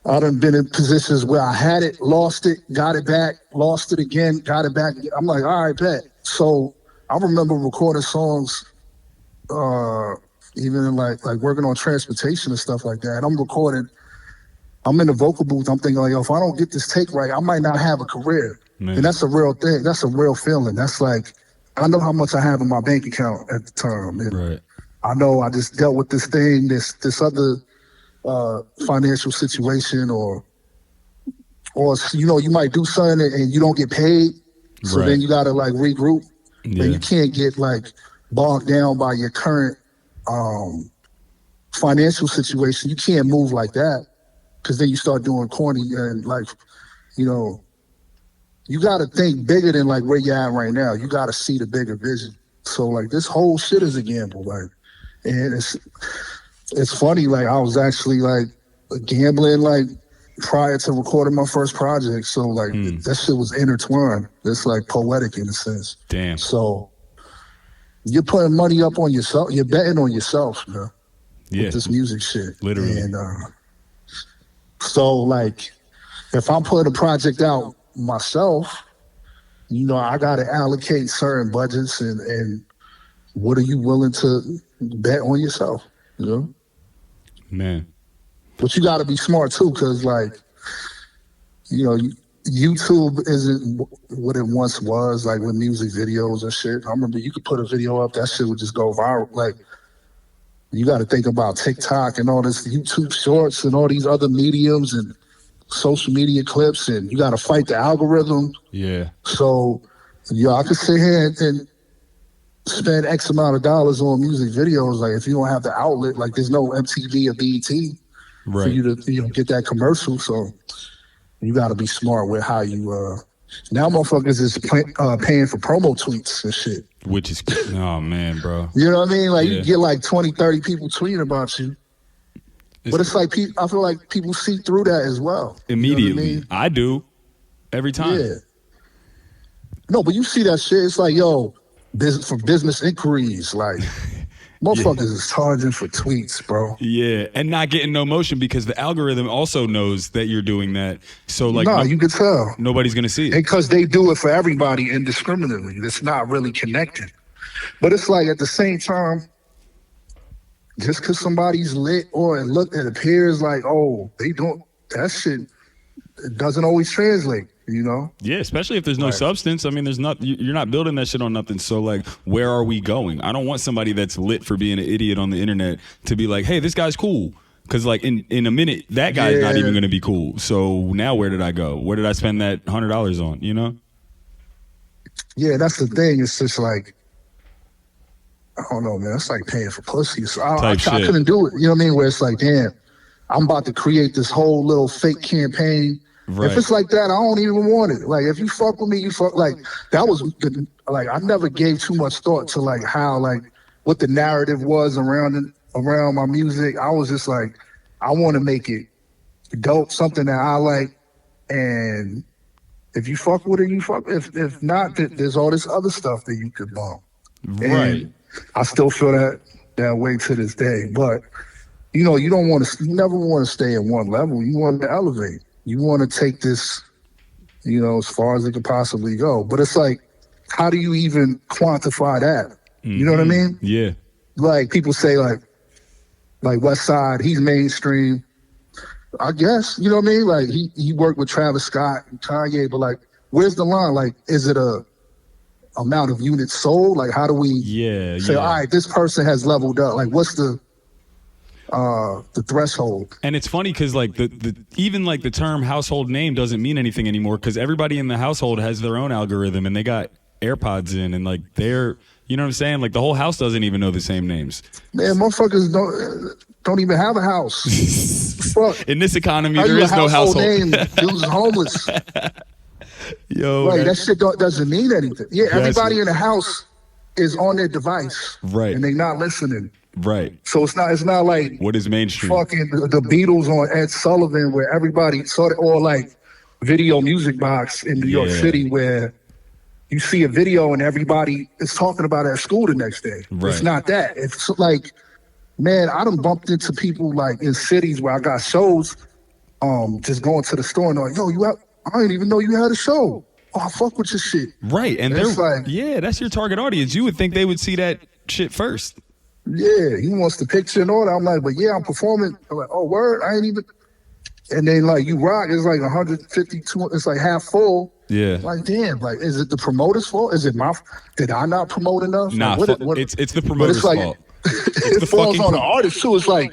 [SPEAKER 2] I done been in positions where I had it, lost it, got it back, lost it again, got it back. I'm like, all right, bet. So I remember recording songs, even in like working on transportation and stuff like that. I'm recording, I'm in the vocal booth, I'm thinking, like, if I don't get this take right, I might not have a career. Man. And that's a real thing. That's a real feeling. That's like, I know how much I have in my bank account at the time. And
[SPEAKER 1] right.
[SPEAKER 2] I know I just dealt with this thing, this other financial situation, or you might do something and you don't get paid. So then you gotta, like, regroup. Yeah. And you can't get, like, bogged down by your current financial situation. You can't move like that, because then you start doing corny and, like, you got to think bigger than, like, where you're at right now. You got to see the bigger vision. So, like, this whole shit is a gamble, like, and it's funny. Like, I was actually, like, gambling, like, prior to recording my first project. So, like, that shit was intertwined. It's, like, poetic in a sense.
[SPEAKER 1] Damn.
[SPEAKER 2] So you're putting money up on yourself. You're betting on yourself, man.
[SPEAKER 1] Yeah.
[SPEAKER 2] With this music shit.
[SPEAKER 1] Literally.
[SPEAKER 2] And so, like, if I'm putting a project out myself, I got to allocate certain budgets, and what are you willing to bet on yourself,
[SPEAKER 1] Man.
[SPEAKER 2] But you got to be smart too, because, like, YouTube isn't what it once was, like, with music videos and shit. I remember you could put a video up, that shit would just go viral. Like, you got to think about TikTok and all this YouTube shorts and all these other mediums and social media clips, and you got to fight the algorithm.
[SPEAKER 1] Yeah. So,
[SPEAKER 2] I could sit here and spend X amount of dollars on music videos. Like, if you don't have the outlet, like, there's no MTV or BET for you to get that commercial. So you got to be smart with how you. Now motherfuckers is paying for promo tweets and shit.
[SPEAKER 1] Which is, oh man, bro.
[SPEAKER 2] You know what I mean? Like, you get like 20, 30 people tweeting about you. But it's like, I feel like people see through that as well.
[SPEAKER 1] Immediately.
[SPEAKER 2] You know
[SPEAKER 1] I do. Every time.
[SPEAKER 2] Yeah. No, but you see that shit, it's like, yo, for business inquiries, like, motherfuckers is charging for tweets, bro.
[SPEAKER 1] Yeah, and not getting no motion because the algorithm also knows that you're doing that. So, like,
[SPEAKER 2] you can tell.
[SPEAKER 1] Nobody's going to see it.
[SPEAKER 2] Because they do it for everybody indiscriminately. It's not really connected. But it's like, at the same time, just because somebody's lit or it appears like, oh, they don't, that shit, it doesn't always translate. you know?
[SPEAKER 1] Yeah, especially if there's no substance. I mean, you're not building that shit on nothing. So like, where are we going? I don't want somebody that's lit for being an idiot on the internet to be like, hey, this guy's cool. Because like in a minute, that guy's not even going to be cool. So now where did I go? Where did I spend that $100 on? You know?
[SPEAKER 2] Yeah, that's the thing. It's just like, I don't know, man. It's like paying for pussy. So I couldn't do it. You know what I mean? Where it's like, damn, I'm about to create this whole little fake campaign. Right. If it's like that, I don't even want it. Like, if you fuck with me, you fuck. Like, that was like, I never gave too much thought to like how like what the narrative was around my music. I was just like, I want to make it dope, something that I like, and if you fuck with it, you fuck. If not, there's all this other stuff that you could bump.
[SPEAKER 1] Right.
[SPEAKER 2] And I still feel that way to this day. But you know, you never want to stay at one level. You want to elevate. You want to take this, you know, as far as it could possibly go. But it's like, how do you even quantify that? Mm-hmm. You know what I mean?
[SPEAKER 1] Yeah.
[SPEAKER 2] Like people say like West Side, he's mainstream. I guess, you know what I mean? Like he worked with Travis Scott and Kanye, but like, where's the line? Like, is it a amount of units sold? Like, how do we say, all right, this person has leveled up? Like, what's the threshold?
[SPEAKER 1] And it's funny because like even like the term household name doesn't mean anything anymore because everybody in the household has their own algorithm and they got AirPods in and like they're, you know what I'm saying? Like the whole house doesn't even know the same names.
[SPEAKER 2] Man, motherfuckers don't even have a house. Fuck.
[SPEAKER 1] In this economy, there is no household
[SPEAKER 2] name. Dude's homeless.
[SPEAKER 1] Yo,
[SPEAKER 2] right, that shit doesn't mean anything. Yeah, everybody in the house is on their device,
[SPEAKER 1] right,
[SPEAKER 2] and they not listening.
[SPEAKER 1] Right.
[SPEAKER 2] So it's not like
[SPEAKER 1] what is mainstream?
[SPEAKER 2] Fucking the Beatles on Ed Sullivan, where everybody saw it, or like Video Music Box in New York City, where you see a video and everybody is talking about it at school the next day. Right. It's not that. It's like, man, I done bumped into people like in cities where I got shows, just going to the store and like, yo, I didn't even know you had a show. Oh, I fuck with your shit.
[SPEAKER 1] Right. And they're like, yeah, that's your target audience. You would think they would see that shit first.
[SPEAKER 2] Yeah, he wants the picture and all that. I'm like, but yeah, I'm performing. I'm like, oh, word, I ain't even. And then like you rock, it's like 150, 200, it's like half full.
[SPEAKER 1] Yeah.
[SPEAKER 2] Like, damn, like, is it the promoter's fault? Is it did I not promote enough?
[SPEAKER 1] Nah,
[SPEAKER 2] like,
[SPEAKER 1] it's the promoter's fault.
[SPEAKER 2] It falls on the artist too. It's like,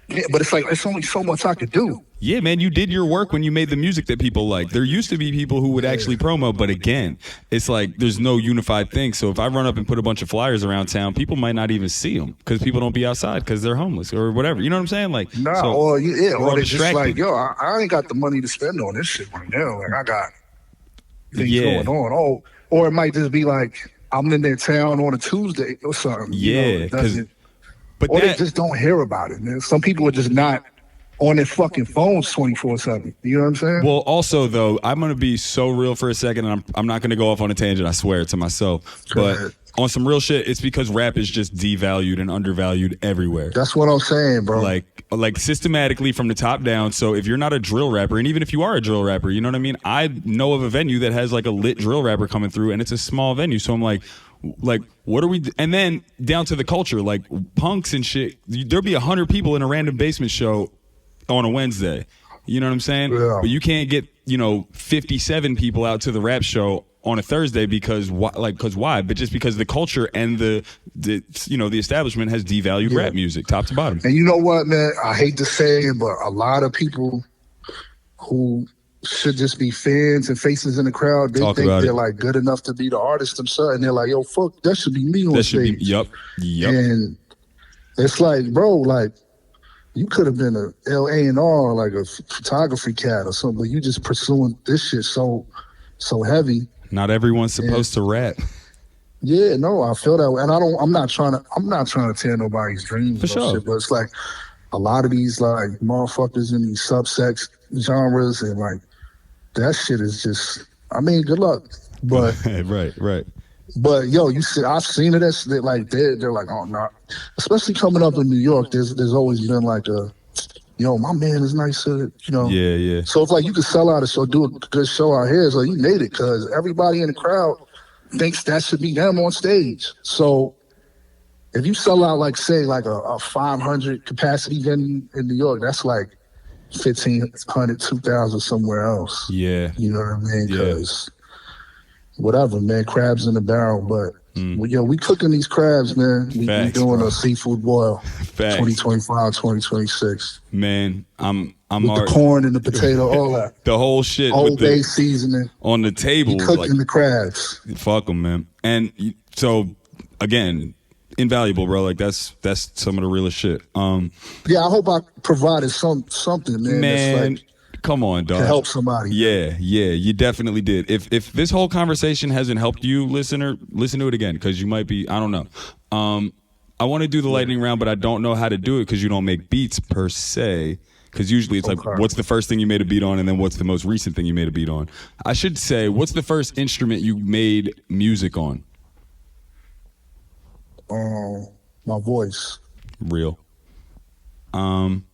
[SPEAKER 2] yeah, but it's like, it's only so much I could do.
[SPEAKER 1] Yeah, man, you did your work when you made the music that people like. There used to be people who would actually promo, but again, it's like there's no unified thing. So if I run up and put a bunch of flyers around town, people might not even see them because people don't be outside because they're homeless or whatever. You know what I'm saying? Like,
[SPEAKER 2] or they're just like, yo, I ain't got the money to spend on this shit right now. Like, I got things going on. Oh, or it might just be like I'm in their town on a Tuesday or something.
[SPEAKER 1] Yeah,
[SPEAKER 2] or they just don't hear about it, man. Some people are just not on their fucking phones 24/7. You know what I'm saying?
[SPEAKER 1] Well, also though, I'm gonna be so real for a second, and I'm not gonna go off on a tangent. I swear to myself. But on some real shit, it's because rap is just devalued and undervalued everywhere.
[SPEAKER 2] That's what I'm saying, bro.
[SPEAKER 1] Like systematically from the top down. So if you're not a drill rapper, and even if you are a drill rapper, you know what I mean? I know of a venue that has like a lit drill rapper coming through, and it's a small venue. So I'm like, what are we? And then down to the culture, like punks and shit. There'll be 100 people in a random basement show on a Wednesday. You know what I'm saying?
[SPEAKER 2] Yeah.
[SPEAKER 1] But you can't get 57 people out to the rap show on a Thursday because why? But just because the culture and the establishment has devalued rap music top to bottom.
[SPEAKER 2] And you know what, man? I hate to say it, but a lot of people who should just be fans and faces in the crowd, they think they're like good enough to be the artist themselves, and they're like, yo, fuck, that should be me on stage.
[SPEAKER 1] Yep.
[SPEAKER 2] And it's like, bro, like, you could have been a LA&R, like a photography cat or something, but you just pursuing this shit so heavy.
[SPEAKER 1] Not everyone's supposed to rap.
[SPEAKER 2] Yeah, no, I feel that way. And I'm not trying to tear nobody's dreams
[SPEAKER 1] for sure.
[SPEAKER 2] Shit, but it's like a lot of these like motherfuckers in these subsex genres, and like that shit is just, I mean, good luck. But
[SPEAKER 1] right.
[SPEAKER 2] But yo, I've seen it as like they're like, oh no. Especially coming up in New York, there's always been like my man is nicer,
[SPEAKER 1] Yeah.
[SPEAKER 2] So if like you could sell out a show, do a good show out here, so you made it, because everybody in the crowd thinks that should be them on stage. So if you sell out like say like a 500 capacity venue in New York, that's like 1,500, 2,000 somewhere else.
[SPEAKER 1] Yeah.
[SPEAKER 2] You know what I mean?
[SPEAKER 1] Yeah.
[SPEAKER 2] Because whatever, man, crabs in the barrel. But we cooking these crabs, man. We
[SPEAKER 1] Facts,
[SPEAKER 2] doing
[SPEAKER 1] bro.
[SPEAKER 2] a seafood boil.
[SPEAKER 1] Facts.
[SPEAKER 2] 2025, 2026.
[SPEAKER 1] Man, I'm
[SPEAKER 2] With the corn and the potato, all that.
[SPEAKER 1] the whole shit
[SPEAKER 2] Old
[SPEAKER 1] with
[SPEAKER 2] Bay
[SPEAKER 1] the
[SPEAKER 2] seasoning.
[SPEAKER 1] on the table.
[SPEAKER 2] We cooking
[SPEAKER 1] Like,
[SPEAKER 2] the crabs.
[SPEAKER 1] fuck them, man. And so again, invaluable, bro. Like that's some of the realest shit.
[SPEAKER 2] Yeah, I hope I provided something, man.
[SPEAKER 1] Man,
[SPEAKER 2] That's like,
[SPEAKER 1] come on, dog.
[SPEAKER 2] to help somebody.
[SPEAKER 1] Yeah, you definitely did. If this whole conversation hasn't helped you, listener, listen to it again because you might be. I don't know. I want to do the lightning round, but I don't know how to do it because you don't make beats per se. Because usually it's like, what's the first thing you made a beat on, and then what's the most recent thing you made a beat on? I should say, what's the first instrument you made music on?
[SPEAKER 2] My voice.
[SPEAKER 1] Real. And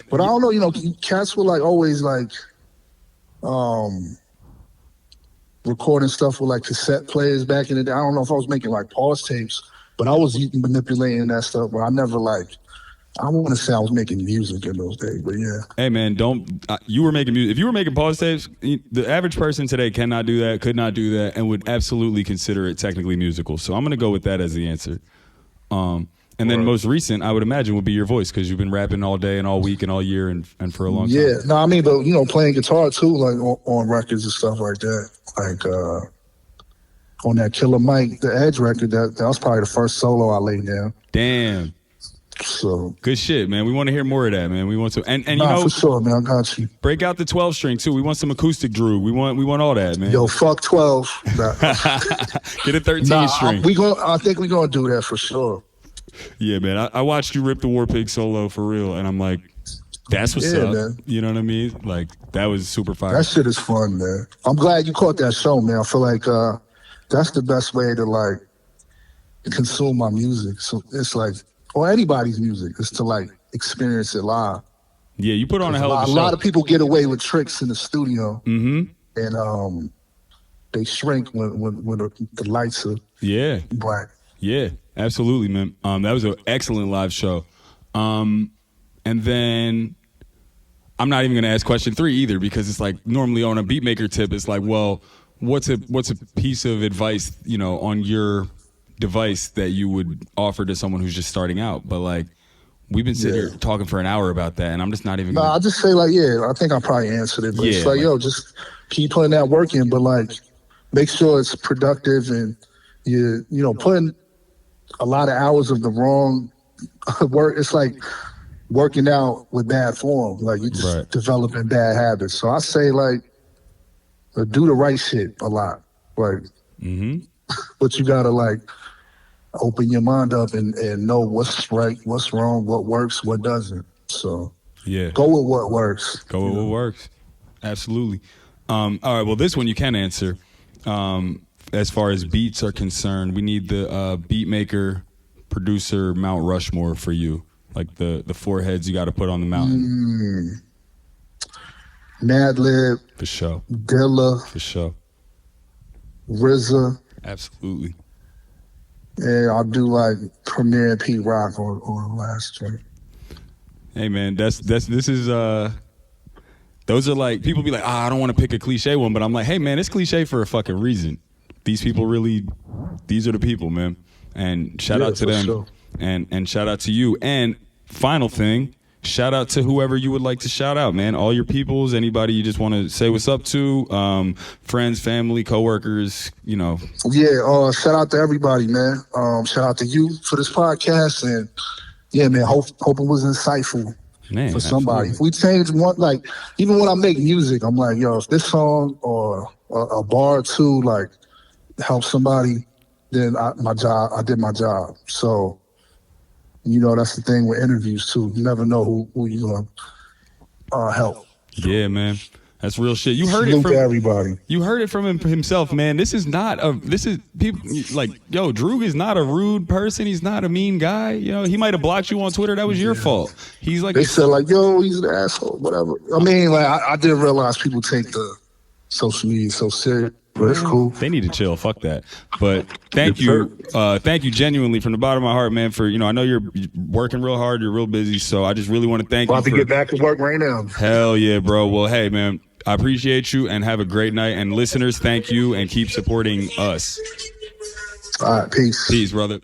[SPEAKER 2] But I don't know, cats were like always like recording stuff with like cassette players back in the day. I don't know if I was making like pause tapes, but I was manipulating that stuff. But I never I want to say I was making music in those days, but yeah.
[SPEAKER 1] Hey man, you were making music. If you were making pause tapes, the average person today cannot do that, could not do that, and would absolutely consider it technically musical. So I'm gonna go with that as the answer. And then most recent, I would imagine, would be your voice because you've been rapping all day and all week and all year and for a long time.
[SPEAKER 2] Yeah, no, I mean, but playing guitar too, like on records and stuff like that. Like on that Killer Mike, the Edge record, that was probably the first solo I laid down.
[SPEAKER 1] Damn.
[SPEAKER 2] So
[SPEAKER 1] good shit, man. We want to hear more of that, man. We want to, and
[SPEAKER 2] for sure, man. I got you.
[SPEAKER 1] Break out the 12 string too. We want some acoustic Droog. We want all that, man.
[SPEAKER 2] Yo, fuck 12.
[SPEAKER 1] Get a 13 string.
[SPEAKER 2] I think we're gonna do that for sure.
[SPEAKER 1] Yeah, man. I watched you rip the War Pig solo for real, and I'm like, that's what's up.
[SPEAKER 2] Man.
[SPEAKER 1] You know what I mean? Like that was super fire.
[SPEAKER 2] That shit is fun, man. I'm glad you caught that show, man. I feel like that's the best way to like consume my music. So it's like, or anybody's music, is to like experience it live.
[SPEAKER 1] Yeah, you put on a hell of a show.
[SPEAKER 2] A lot of people get away with tricks in the studio,
[SPEAKER 1] and
[SPEAKER 2] they shrink when the lights are black.
[SPEAKER 1] Yeah, absolutely, man. That was an excellent live show. And then I'm not even going to ask question 3 either because it's like normally on a beatmaker tip, it's like, well, what's a piece of advice, on your device that you would offer to someone who's just starting out? But like, we've been sitting here talking for an hour about that, and I'm just not even.
[SPEAKER 2] I'll just say like, I think I probably answered it, but it's like, just keep putting that work in, but like, make sure it's productive and you putting a lot of hours of the wrong work. It's like working out with bad form, like you just developing bad habits. So I say like, do the right shit a lot, like. But you gotta like open your mind up and know what's right, what's wrong, what works, what doesn't. So go with what works.
[SPEAKER 1] Go with what works. Absolutely. All right. Well, this one you can answer. As far as beats are concerned, we need the beat maker, producer, Mount Rushmore for you. Like the 4 heads you got to put on the mountain.
[SPEAKER 2] Madlib.
[SPEAKER 1] For sure.
[SPEAKER 2] Dilla.
[SPEAKER 1] For sure.
[SPEAKER 2] RZA.
[SPEAKER 1] Absolutely.
[SPEAKER 2] Yeah, I'll do like Premier and Pete Rock on the last track.
[SPEAKER 1] Hey man, this is those are like, people be like, I don't want to pick a cliche one, but I'm like, hey man, it's cliche for a fucking reason. These people these are the people, man. And shout out to them.
[SPEAKER 2] Sure.
[SPEAKER 1] And shout out to you. And final thing, shout out to whoever you would like to shout out, man. All your peoples, anybody you just want to say what's up to, friends, family, coworkers,
[SPEAKER 2] Yeah, shout out to everybody, man. Shout out to you for this podcast, and yeah, man, hope it was insightful for somebody. Absolutely. If we change one, like even when I make music, I'm like, yo, if this song or a bar or two like helps somebody, then I did my job. So. That's the thing with interviews too. You never know who you're gonna help.
[SPEAKER 1] Yeah, man, that's real shit. You heard it from
[SPEAKER 2] everybody.
[SPEAKER 1] You heard it from himself, man. This is people like, yo, Droog is not a rude person. He's not a mean guy. He might have blocked you on Twitter. That was your fault. He's like,
[SPEAKER 2] they said like, yo, he's an asshole, whatever. I mean, like I didn't realize people take the social media so serious. But it's cool.
[SPEAKER 1] They need to chill. Fuck that. But thank
[SPEAKER 2] Yes,
[SPEAKER 1] you. Thank you genuinely from the bottom of my heart, man, for, I know you're working real hard. You're real busy. So I just really want to thank you.
[SPEAKER 2] About to get back to work right now.
[SPEAKER 1] Hell yeah, bro. Well, hey, man, I appreciate you and have a great night. And listeners, thank you and keep supporting us.
[SPEAKER 2] All right, peace.
[SPEAKER 1] Peace, brother.